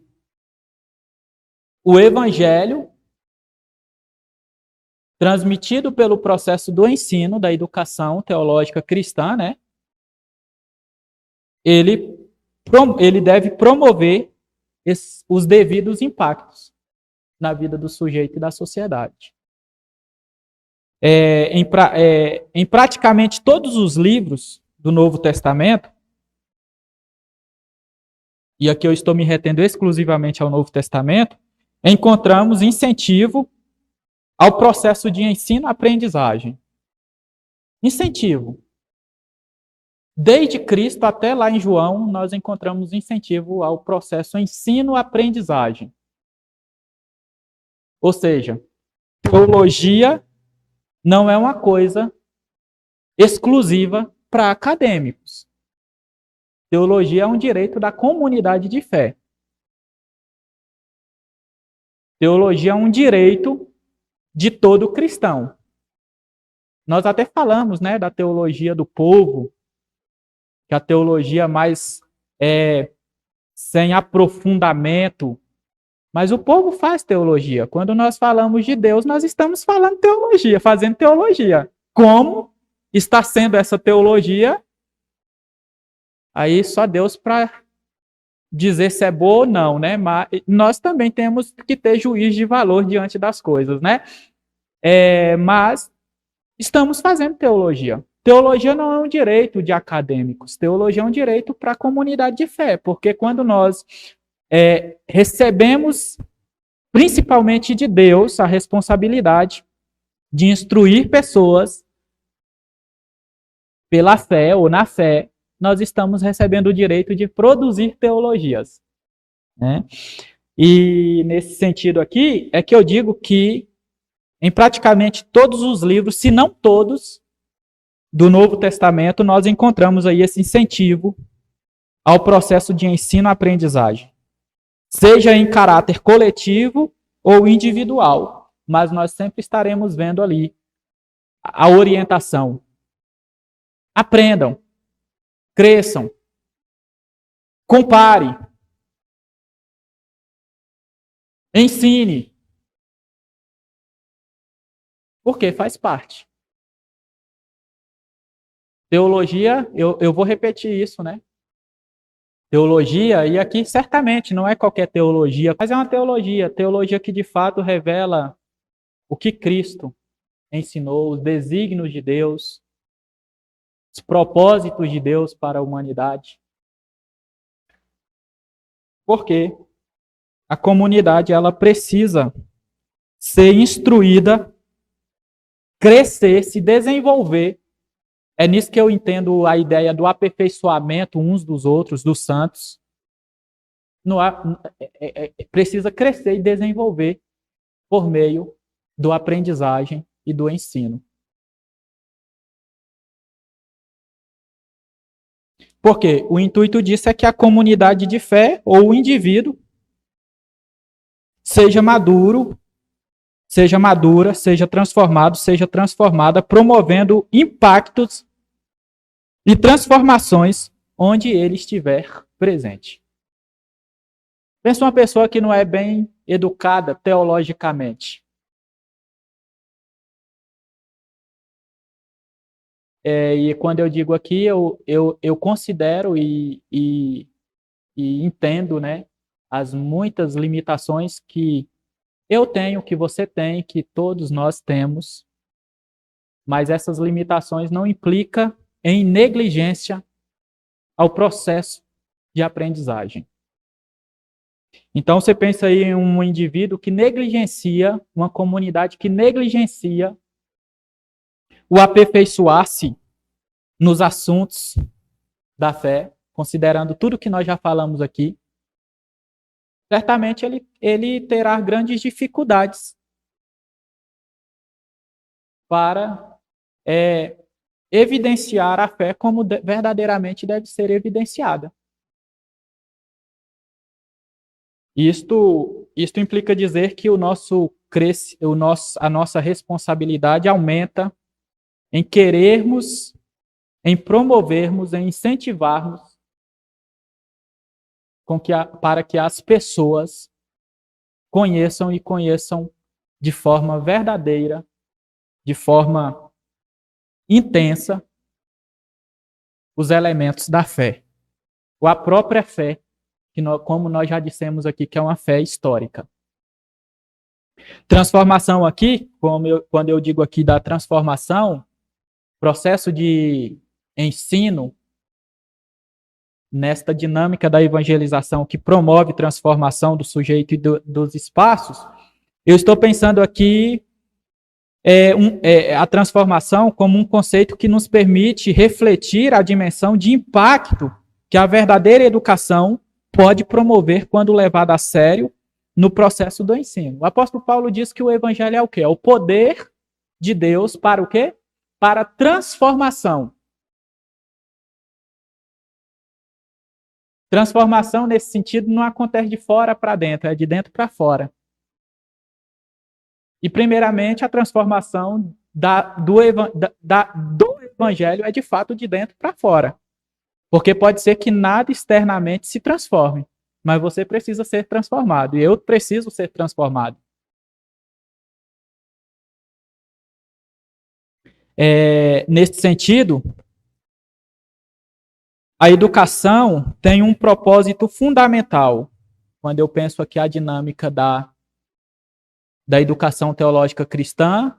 o evangelho transmitido pelo processo do ensino da educação teológica cristã, né? Ele deve promover os devidos impactos na vida do sujeito e da sociedade. Em praticamente todos os livros do Novo Testamento, e aqui eu estou me retendo exclusivamente ao Novo Testamento, encontramos incentivo ao processo de ensino-aprendizagem. Incentivo. Desde Cristo até lá em João, nós encontramos incentivo ao processo ensino-aprendizagem. Ou seja, teologia não é uma coisa exclusiva para acadêmicos. Teologia é um direito da comunidade de fé. Teologia é um direito de todo cristão. Nós até falamos, né, da teologia do povo, que a teologia mais sem aprofundamento. Mas o povo faz teologia. Quando nós falamos de Deus, nós estamos falando teologia, fazendo teologia. Como está sendo essa teologia? Aí só Deus para dizer se é boa ou não, né? Mas nós também temos que ter juízo de valor diante das coisas, né? Mas estamos fazendo teologia. Teologia não é um direito de acadêmicos. Teologia é um direito para a comunidade de fé, porque quando nós recebemos, principalmente de Deus, a responsabilidade de instruir pessoas pela fé ou na fé, nós estamos recebendo o direito de produzir teologias, né? E nesse sentido aqui, é que eu digo que em praticamente todos os livros, se não todos, do Novo Testamento, nós encontramos aí esse incentivo ao processo de ensino-aprendizagem. Seja em caráter coletivo ou individual, mas nós sempre estaremos vendo ali a orientação. Aprendam, cresçam, compare, ensine, porque faz parte. Teologia, eu vou repetir isso, né? Teologia, e aqui certamente não é qualquer teologia, mas é uma teologia que de fato revela o que Cristo ensinou, os desígnios de Deus, os propósitos de Deus para a humanidade. Porque a comunidade ela precisa ser instruída, crescer, se desenvolver. É nisso que eu entendo a ideia do aperfeiçoamento uns dos outros, dos santos. Precisa crescer e desenvolver por meio do aprendizagem e do ensino. Porque o intuito disso é que a comunidade de fé ou o indivíduo seja maduro, seja madura, seja transformado, seja transformada, promovendo impactos e transformações onde ele estiver presente. Pensa uma pessoa que não é bem educada teologicamente. E quando eu digo aqui, eu considero e entendo, né, as muitas limitações que eu tenho, que você tem, que todos nós temos, mas essas limitações não implicam em negligência ao processo de aprendizagem. Então, você pensa aí em um indivíduo que negligencia, uma comunidade que negligencia o aperfeiçoar-se nos assuntos da fé, considerando tudo que nós já falamos aqui, certamente ele terá grandes dificuldades para evidenciar a fé como verdadeiramente deve ser evidenciada. Isto implica dizer que a nossa responsabilidade aumenta em querermos, em promovermos, em incentivarmos para que as pessoas conheçam de forma verdadeira, de forma intensa, os elementos da fé. Ou a própria fé, como nós já dissemos aqui, que é uma fé histórica. Transformação aqui, quando eu digo aqui da transformação, processo de ensino, nesta dinâmica da evangelização que promove transformação do sujeito e dos espaços, eu estou pensando aqui a transformação como um conceito que nos permite refletir a dimensão de impacto que a verdadeira educação pode promover quando levada a sério no processo do ensino. O apóstolo Paulo diz que o evangelho é o quê? É o poder de Deus para o quê? Para a transformação. Transformação, nesse sentido, não acontece de fora para dentro, é de dentro para fora. E, primeiramente, a transformação do evangelho é, de fato, de dentro para fora. Porque pode ser que nada externamente se transforme. mas você precisa ser transformado, e eu preciso ser transformado. Nesse sentido, a educação tem um propósito fundamental. Quando eu penso aqui a dinâmica da educação teológica cristã,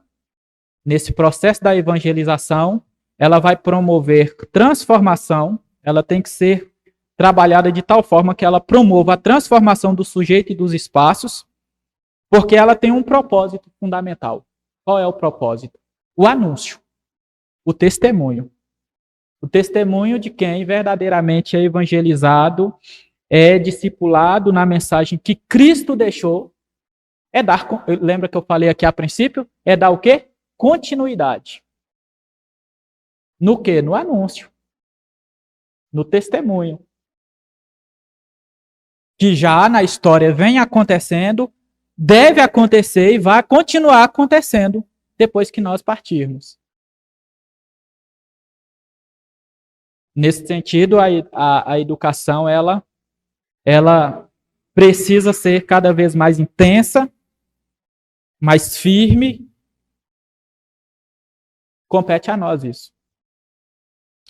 nesse processo da evangelização, ela vai promover transformação, ela tem que ser trabalhada de tal forma que ela promova a transformação do sujeito e dos espaços, porque ela tem um propósito fundamental. Qual é o propósito? O anúncio, o testemunho. O testemunho de quem verdadeiramente é evangelizado, é discipulado na mensagem que Cristo deixou, lembra que eu falei aqui a princípio? É dar o quê? Continuidade. No quê? No anúncio. No testemunho. Que já na história vem acontecendo, deve acontecer e vai continuar acontecendo depois que nós partirmos. Nesse sentido, a educação, ela precisa ser cada vez mais intensa, mais firme. Compete a nós isso.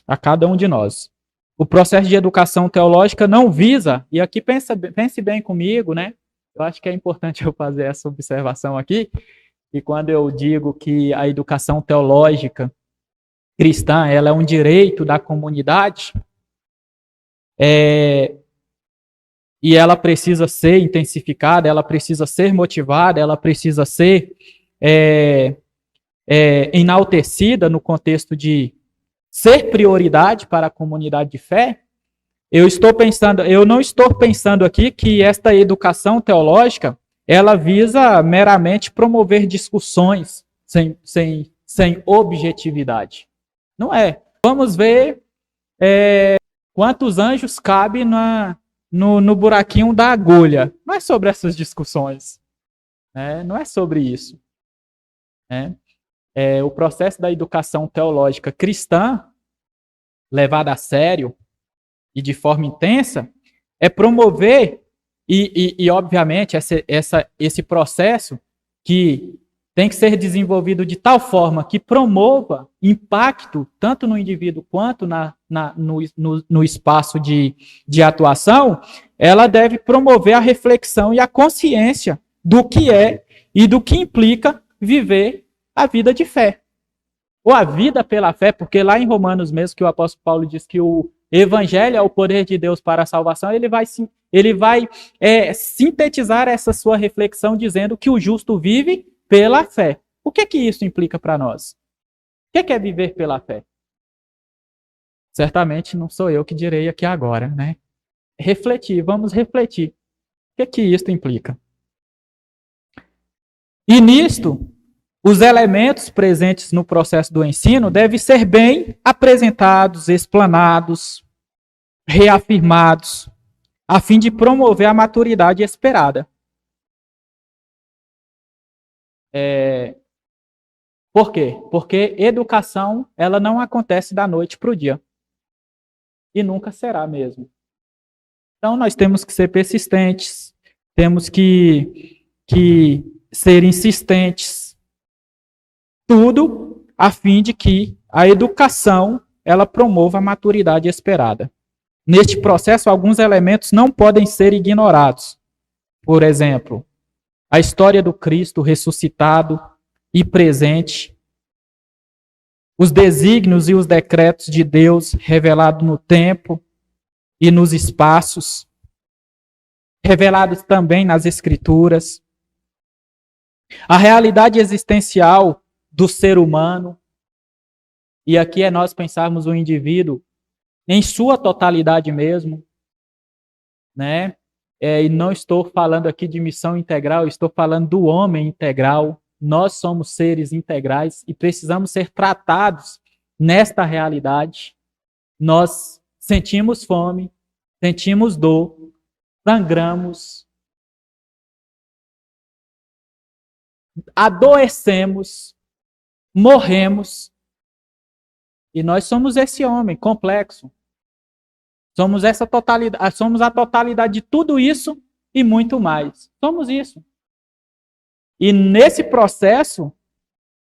A cada um de nós. O processo de educação teológica não visa, e aqui pense bem comigo, né? Eu acho que é importante eu fazer essa observação aqui, e quando eu digo que a educação teológica cristã, ela é um direito da comunidade, e ela precisa ser intensificada, ela precisa ser motivada, ela precisa ser enaltecida no contexto de ser prioridade para a comunidade de fé. Eu não estou pensando aqui que esta educação teológica ela visa meramente promover discussões sem objetividade. Não é. Vamos ver quantos anjos cabem no buraquinho da agulha. Não é sobre essas discussões. Não é sobre isso. O processo da educação teológica cristã, levada a sério e de forma intensa, é promover, e obviamente, esse processo que tem que ser desenvolvido de tal forma que promova impacto tanto no indivíduo quanto no espaço de atuação, ela deve promover a reflexão e a consciência do que é e do que implica viver a vida de fé. Ou a vida pela fé, porque lá em Romanos mesmo, que o apóstolo Paulo diz que o evangelho é o poder de Deus para a salvação, ele vai sintetizar essa sua reflexão dizendo que o justo vive pela fé. O que isso implica para nós? O que é viver pela fé? Certamente não sou eu que direi aqui agora, né? Vamos refletir. O que isso implica? E nisto, os elementos presentes no processo do ensino devem ser bem apresentados, explanados, reafirmados, a fim de promover a maturidade esperada. Por quê? Porque educação ela não acontece da noite para o dia. E nunca será mesmo. Então, nós temos que ser persistentes, temos que ser insistentes, tudo a fim de que a educação ela promova a maturidade esperada. Neste processo, alguns elementos não podem ser ignorados. Por exemplo, a história do Cristo ressuscitado e presente, os desígnios e os decretos de Deus revelados no tempo e nos espaços, revelados também nas Escrituras, a realidade existencial do ser humano, e aqui é nós pensarmos o indivíduo em sua totalidade mesmo, né? E não estou falando aqui de missão integral, estou falando do homem integral. Nós somos seres integrais e precisamos ser tratados nesta realidade. Nós sentimos fome, sentimos dor, sangramos, adoecemos, morremos. E nós somos esse homem complexo. Somos essa totalidade, somos a totalidade de tudo isso e muito mais. Somos isso. E nesse processo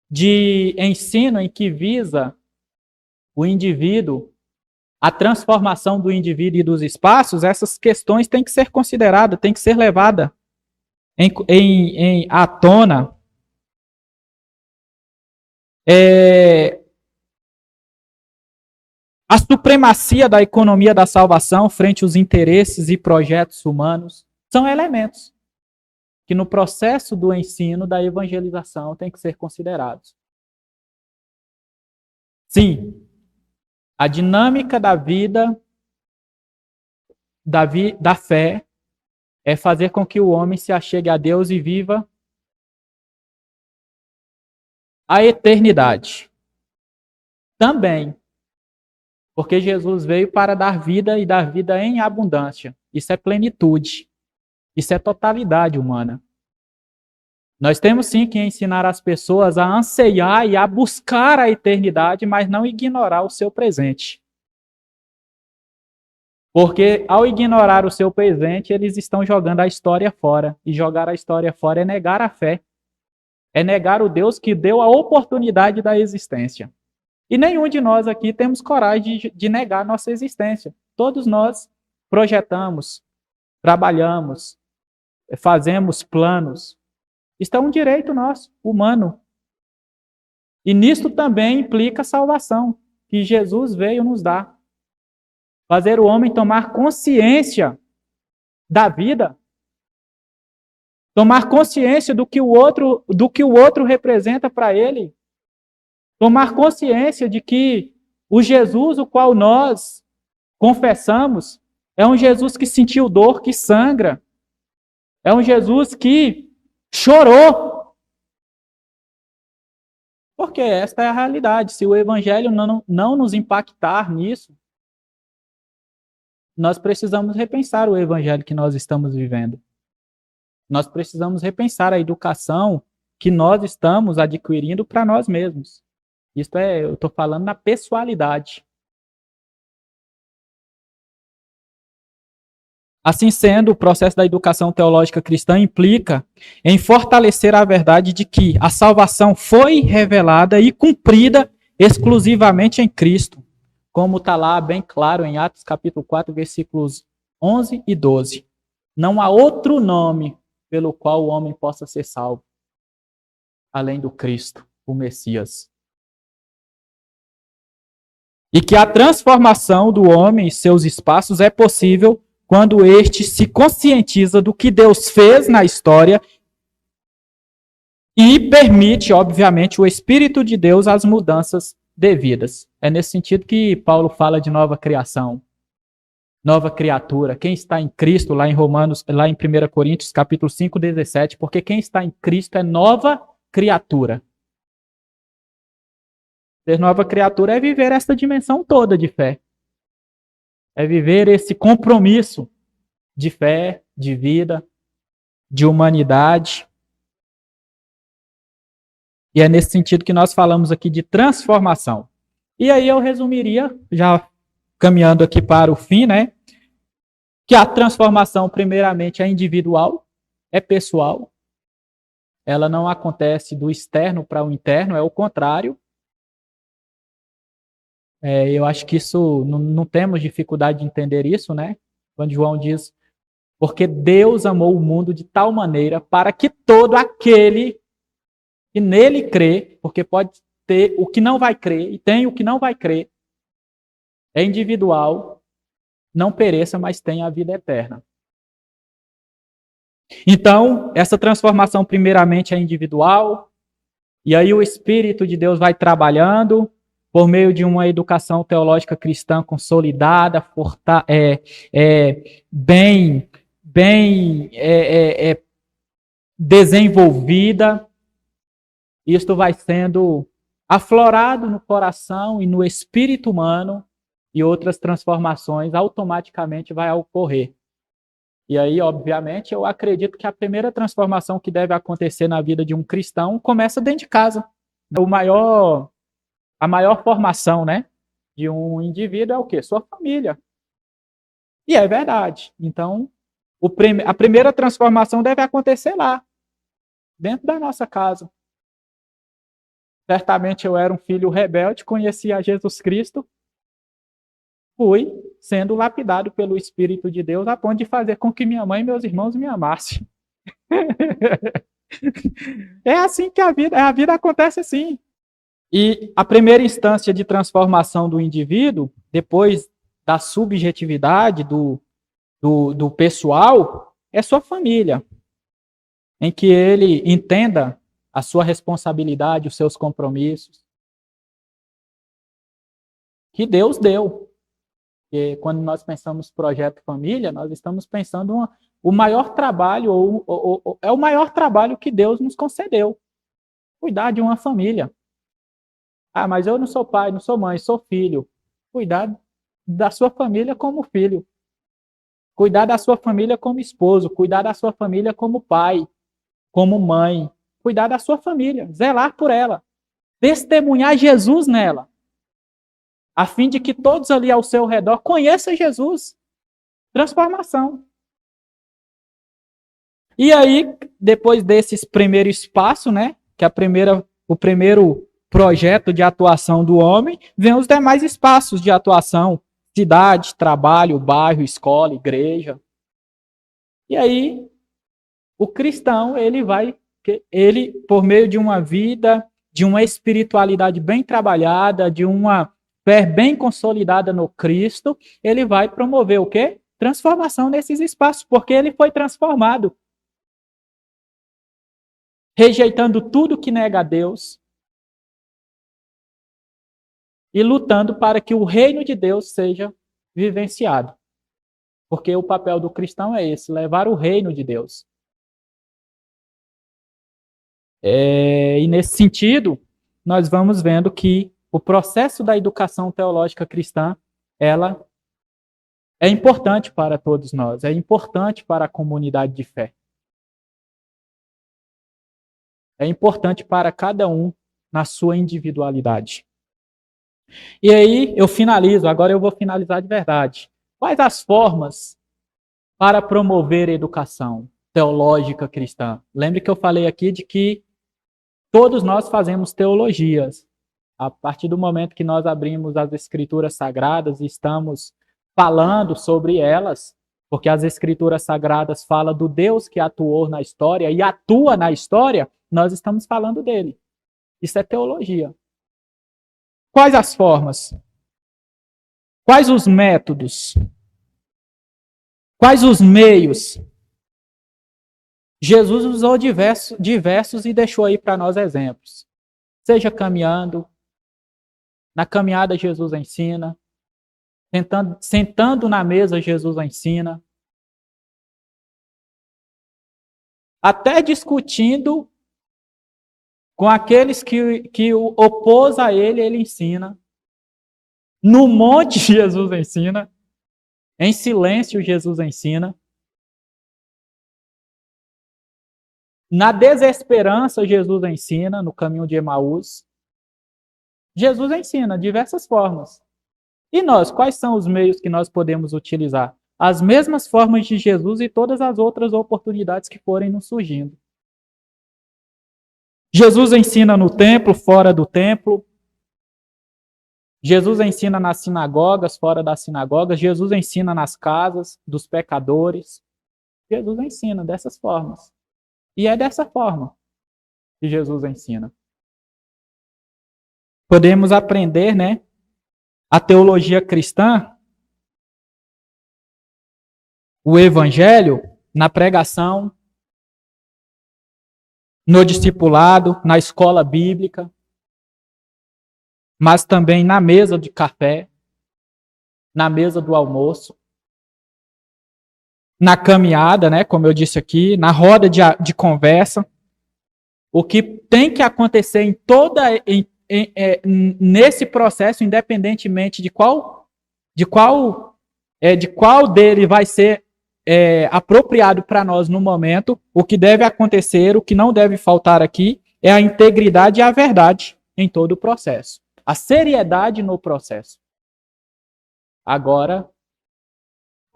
de ensino em que visa o indivíduo, a transformação do indivíduo e dos espaços, essas questões têm que ser consideradas, têm que ser levadas à tona. A supremacia da economia da salvação frente aos interesses e projetos humanos são elementos que no processo do ensino, da evangelização, têm que ser considerados. Sim, a dinâmica da vida, da fé, é fazer com que o homem se achegue a Deus e viva a eternidade. Também, porque Jesus veio para dar vida e dar vida em abundância. Isso é plenitude. Isso é totalidade humana. Nós temos sim que ensinar as pessoas a anseiar e a buscar a eternidade, mas não ignorar o seu presente. Porque ao ignorar o seu presente, eles estão jogando a história fora. E jogar a história fora é negar a fé. É negar o Deus que deu a oportunidade da existência. E nenhum de nós aqui temos coragem de negar nossa existência. Todos nós projetamos, trabalhamos, fazemos planos. Isso é um direito nosso, humano. E nisto também implica a salvação, que Jesus veio nos dar. Fazer o homem tomar consciência da vida, tomar consciência do que o outro representa para ele, tomar consciência de que o Jesus, o qual nós confessamos, é um Jesus que sentiu dor, que sangra, é um Jesus que chorou. Porque esta é a realidade. Se o evangelho não nos impactar nisso, nós precisamos repensar o evangelho que nós estamos vivendo. Nós precisamos repensar a educação que nós estamos adquirindo para nós mesmos. Isto é, eu estou falando na pessoalidade. Assim sendo, o processo da educação teológica cristã implica em fortalecer a verdade de que a salvação foi revelada e cumprida exclusivamente em Cristo, como está lá bem claro em Atos capítulo 4, versículos 11 e 12. Não há outro nome pelo qual o homem possa ser salvo, além do Cristo, o Messias. E que a transformação do homem e seus espaços é possível quando este se conscientiza do que Deus fez na história e permite, obviamente, o Espírito de Deus as mudanças devidas. É nesse sentido que Paulo fala de nova criação, nova criatura. Quem está em Cristo, lá em Romanos, lá em 1 Coríntios, capítulo 5, 17, porque quem está em Cristo é nova criatura. Ser nova criatura é viver essa dimensão toda de fé. É viver esse compromisso de fé, de vida, de humanidade. E é nesse sentido que nós falamos aqui de transformação. E aí eu resumiria, já caminhando aqui para o fim, né? Que a transformação, primeiramente, é individual, é pessoal. Ela não acontece do externo para o interno, é o contrário. Eu acho que isso, não temos dificuldade de entender isso, né? Quando João diz, porque Deus amou o mundo de tal maneira para que todo aquele que nele crê, porque pode ter o que não vai crer, e tem o que não vai crer, é individual, não pereça, mas tenha a vida eterna. Então, essa transformação primeiramente é individual, e aí o Espírito de Deus vai trabalhando, por meio de uma educação teológica cristã consolidada, bem desenvolvida. Isto vai sendo aflorado no coração e no espírito humano, e outras transformações automaticamente vai ocorrer. E aí, obviamente, eu acredito que a primeira transformação que deve acontecer na vida de um cristão começa dentro de casa. A maior formação, né, de um indivíduo é o quê? Sua família. E é verdade. Então, a primeira transformação deve acontecer lá, dentro da nossa casa. Certamente eu era um filho rebelde, conhecia Jesus Cristo, fui sendo lapidado pelo Espírito de Deus a ponto de fazer com que minha mãe e meus irmãos me amassem. É assim que a vida acontece assim. E a primeira instância de transformação do indivíduo, depois da subjetividade do pessoal, é sua família, em que ele entenda a sua responsabilidade, os seus compromissos, que Deus deu. Porque quando nós pensamos projeto família, nós estamos pensando o maior trabalho, é o maior trabalho que Deus nos concedeu, cuidar de uma família. Ah, mas eu não sou pai, não sou mãe, sou filho. Cuidar da sua família como filho. Cuidar da sua família como esposo. Cuidar da sua família como pai, como mãe. Cuidar da sua família. Zelar por ela. Testemunhar Jesus nela. A fim de que todos ali ao seu redor conheçam Jesus. Transformação. E aí, depois desses primeiros passos, né? Que o primeiro projeto de atuação do homem, vem os demais espaços de atuação, cidade, trabalho, bairro, escola, igreja. E aí, o cristão, ele, por meio de uma vida, de uma espiritualidade bem trabalhada, de uma fé bem consolidada no Cristo, ele vai promover o quê? Transformação nesses espaços, porque ele foi transformado. Rejeitando tudo que nega a Deus, e lutando para que o reino de Deus seja vivenciado. Porque o papel do cristão é esse, levar o reino de Deus. E nesse sentido, nós vamos vendo que o processo da educação teológica cristã, ela é importante para todos nós, é importante para a comunidade de fé. É importante para cada um na sua individualidade. E aí eu finalizo, agora eu vou finalizar de verdade. Quais as formas para promover a educação teológica cristã? Lembre que eu falei aqui de que todos nós fazemos teologias. A partir do momento que nós abrimos as escrituras sagradas e estamos falando sobre elas, porque as escrituras sagradas falam do Deus que atuou na história e atua na história, nós estamos falando dele. Isso é teologia. Quais as formas? Quais os métodos? Quais os meios? Jesus usou diversos e deixou aí para nós exemplos. Seja caminhando, na caminhada Jesus ensina, sentando na mesa Jesus ensina, até discutindo com aqueles que o opôs a ele ensina. No monte, Jesus ensina. Em silêncio, Jesus ensina. Na desesperança, Jesus ensina, no caminho de Emaús. Jesus ensina diversas formas. E nós, quais são os meios que nós podemos utilizar? As mesmas formas de Jesus e todas as outras oportunidades que forem nos surgindo. Jesus ensina no templo, fora do templo. Jesus ensina nas sinagogas, fora das sinagogas. Jesus ensina nas casas dos pecadores. Jesus ensina dessas formas. E é dessa forma que Jesus ensina. Podemos aprender, né, a teologia cristã, o evangelho, na pregação, no discipulado, na escola bíblica, mas também na mesa de café, na mesa do almoço, na caminhada, né, como eu disse aqui, na roda de conversa. O que tem que acontecer nesse processo, independentemente de qual dele vai ser apropriado para nós no momento, o que deve acontecer, o que não deve faltar aqui, é a integridade e a verdade em todo o processo. A seriedade no processo. Agora,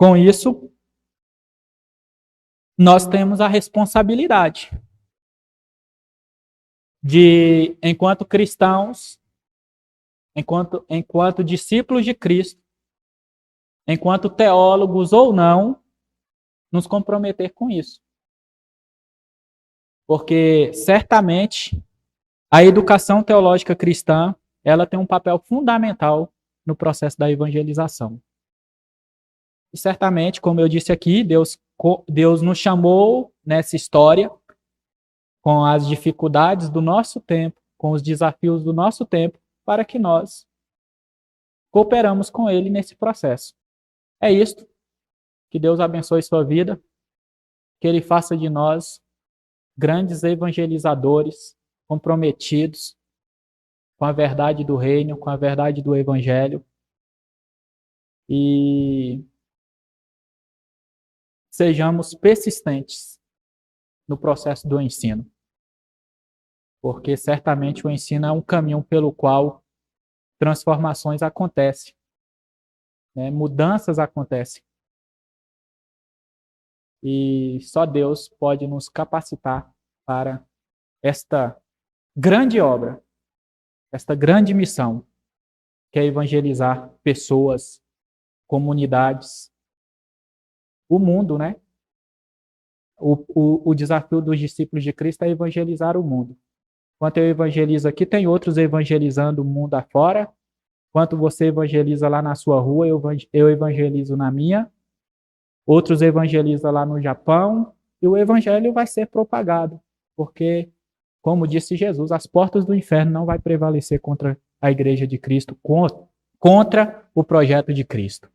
Com isso, nós temos a responsabilidade de, enquanto cristãos, enquanto discípulos de Cristo, enquanto teólogos ou não, nos comprometer com isso. Porque, certamente, a educação teológica cristã, ela tem um papel fundamental no processo da evangelização. E, certamente, como eu disse aqui, Deus nos chamou nessa história com as dificuldades do nosso tempo, com os desafios do nosso tempo, para que nós cooperamos com Ele nesse processo. É isto. Que Deus abençoe sua vida, que Ele faça de nós grandes evangelizadores, comprometidos com a verdade do reino, com a verdade do evangelho, e sejamos persistentes no processo do ensino, porque certamente o ensino é um caminho pelo qual transformações acontecem, né? Mudanças acontecem. E só Deus pode nos capacitar para esta grande obra, esta grande missão, que é evangelizar pessoas, comunidades, o mundo, né? O desafio dos discípulos de Cristo é evangelizar o mundo. Enquanto eu evangelizo aqui, tem outros evangelizando o mundo afora. Enquanto você evangeliza lá na sua rua, eu evangelizo na minha. Outros evangelizam lá no Japão, e o evangelho vai ser propagado, porque, como disse Jesus, as portas do inferno não vai prevalecer contra a igreja de Cristo, contra o projeto de Cristo.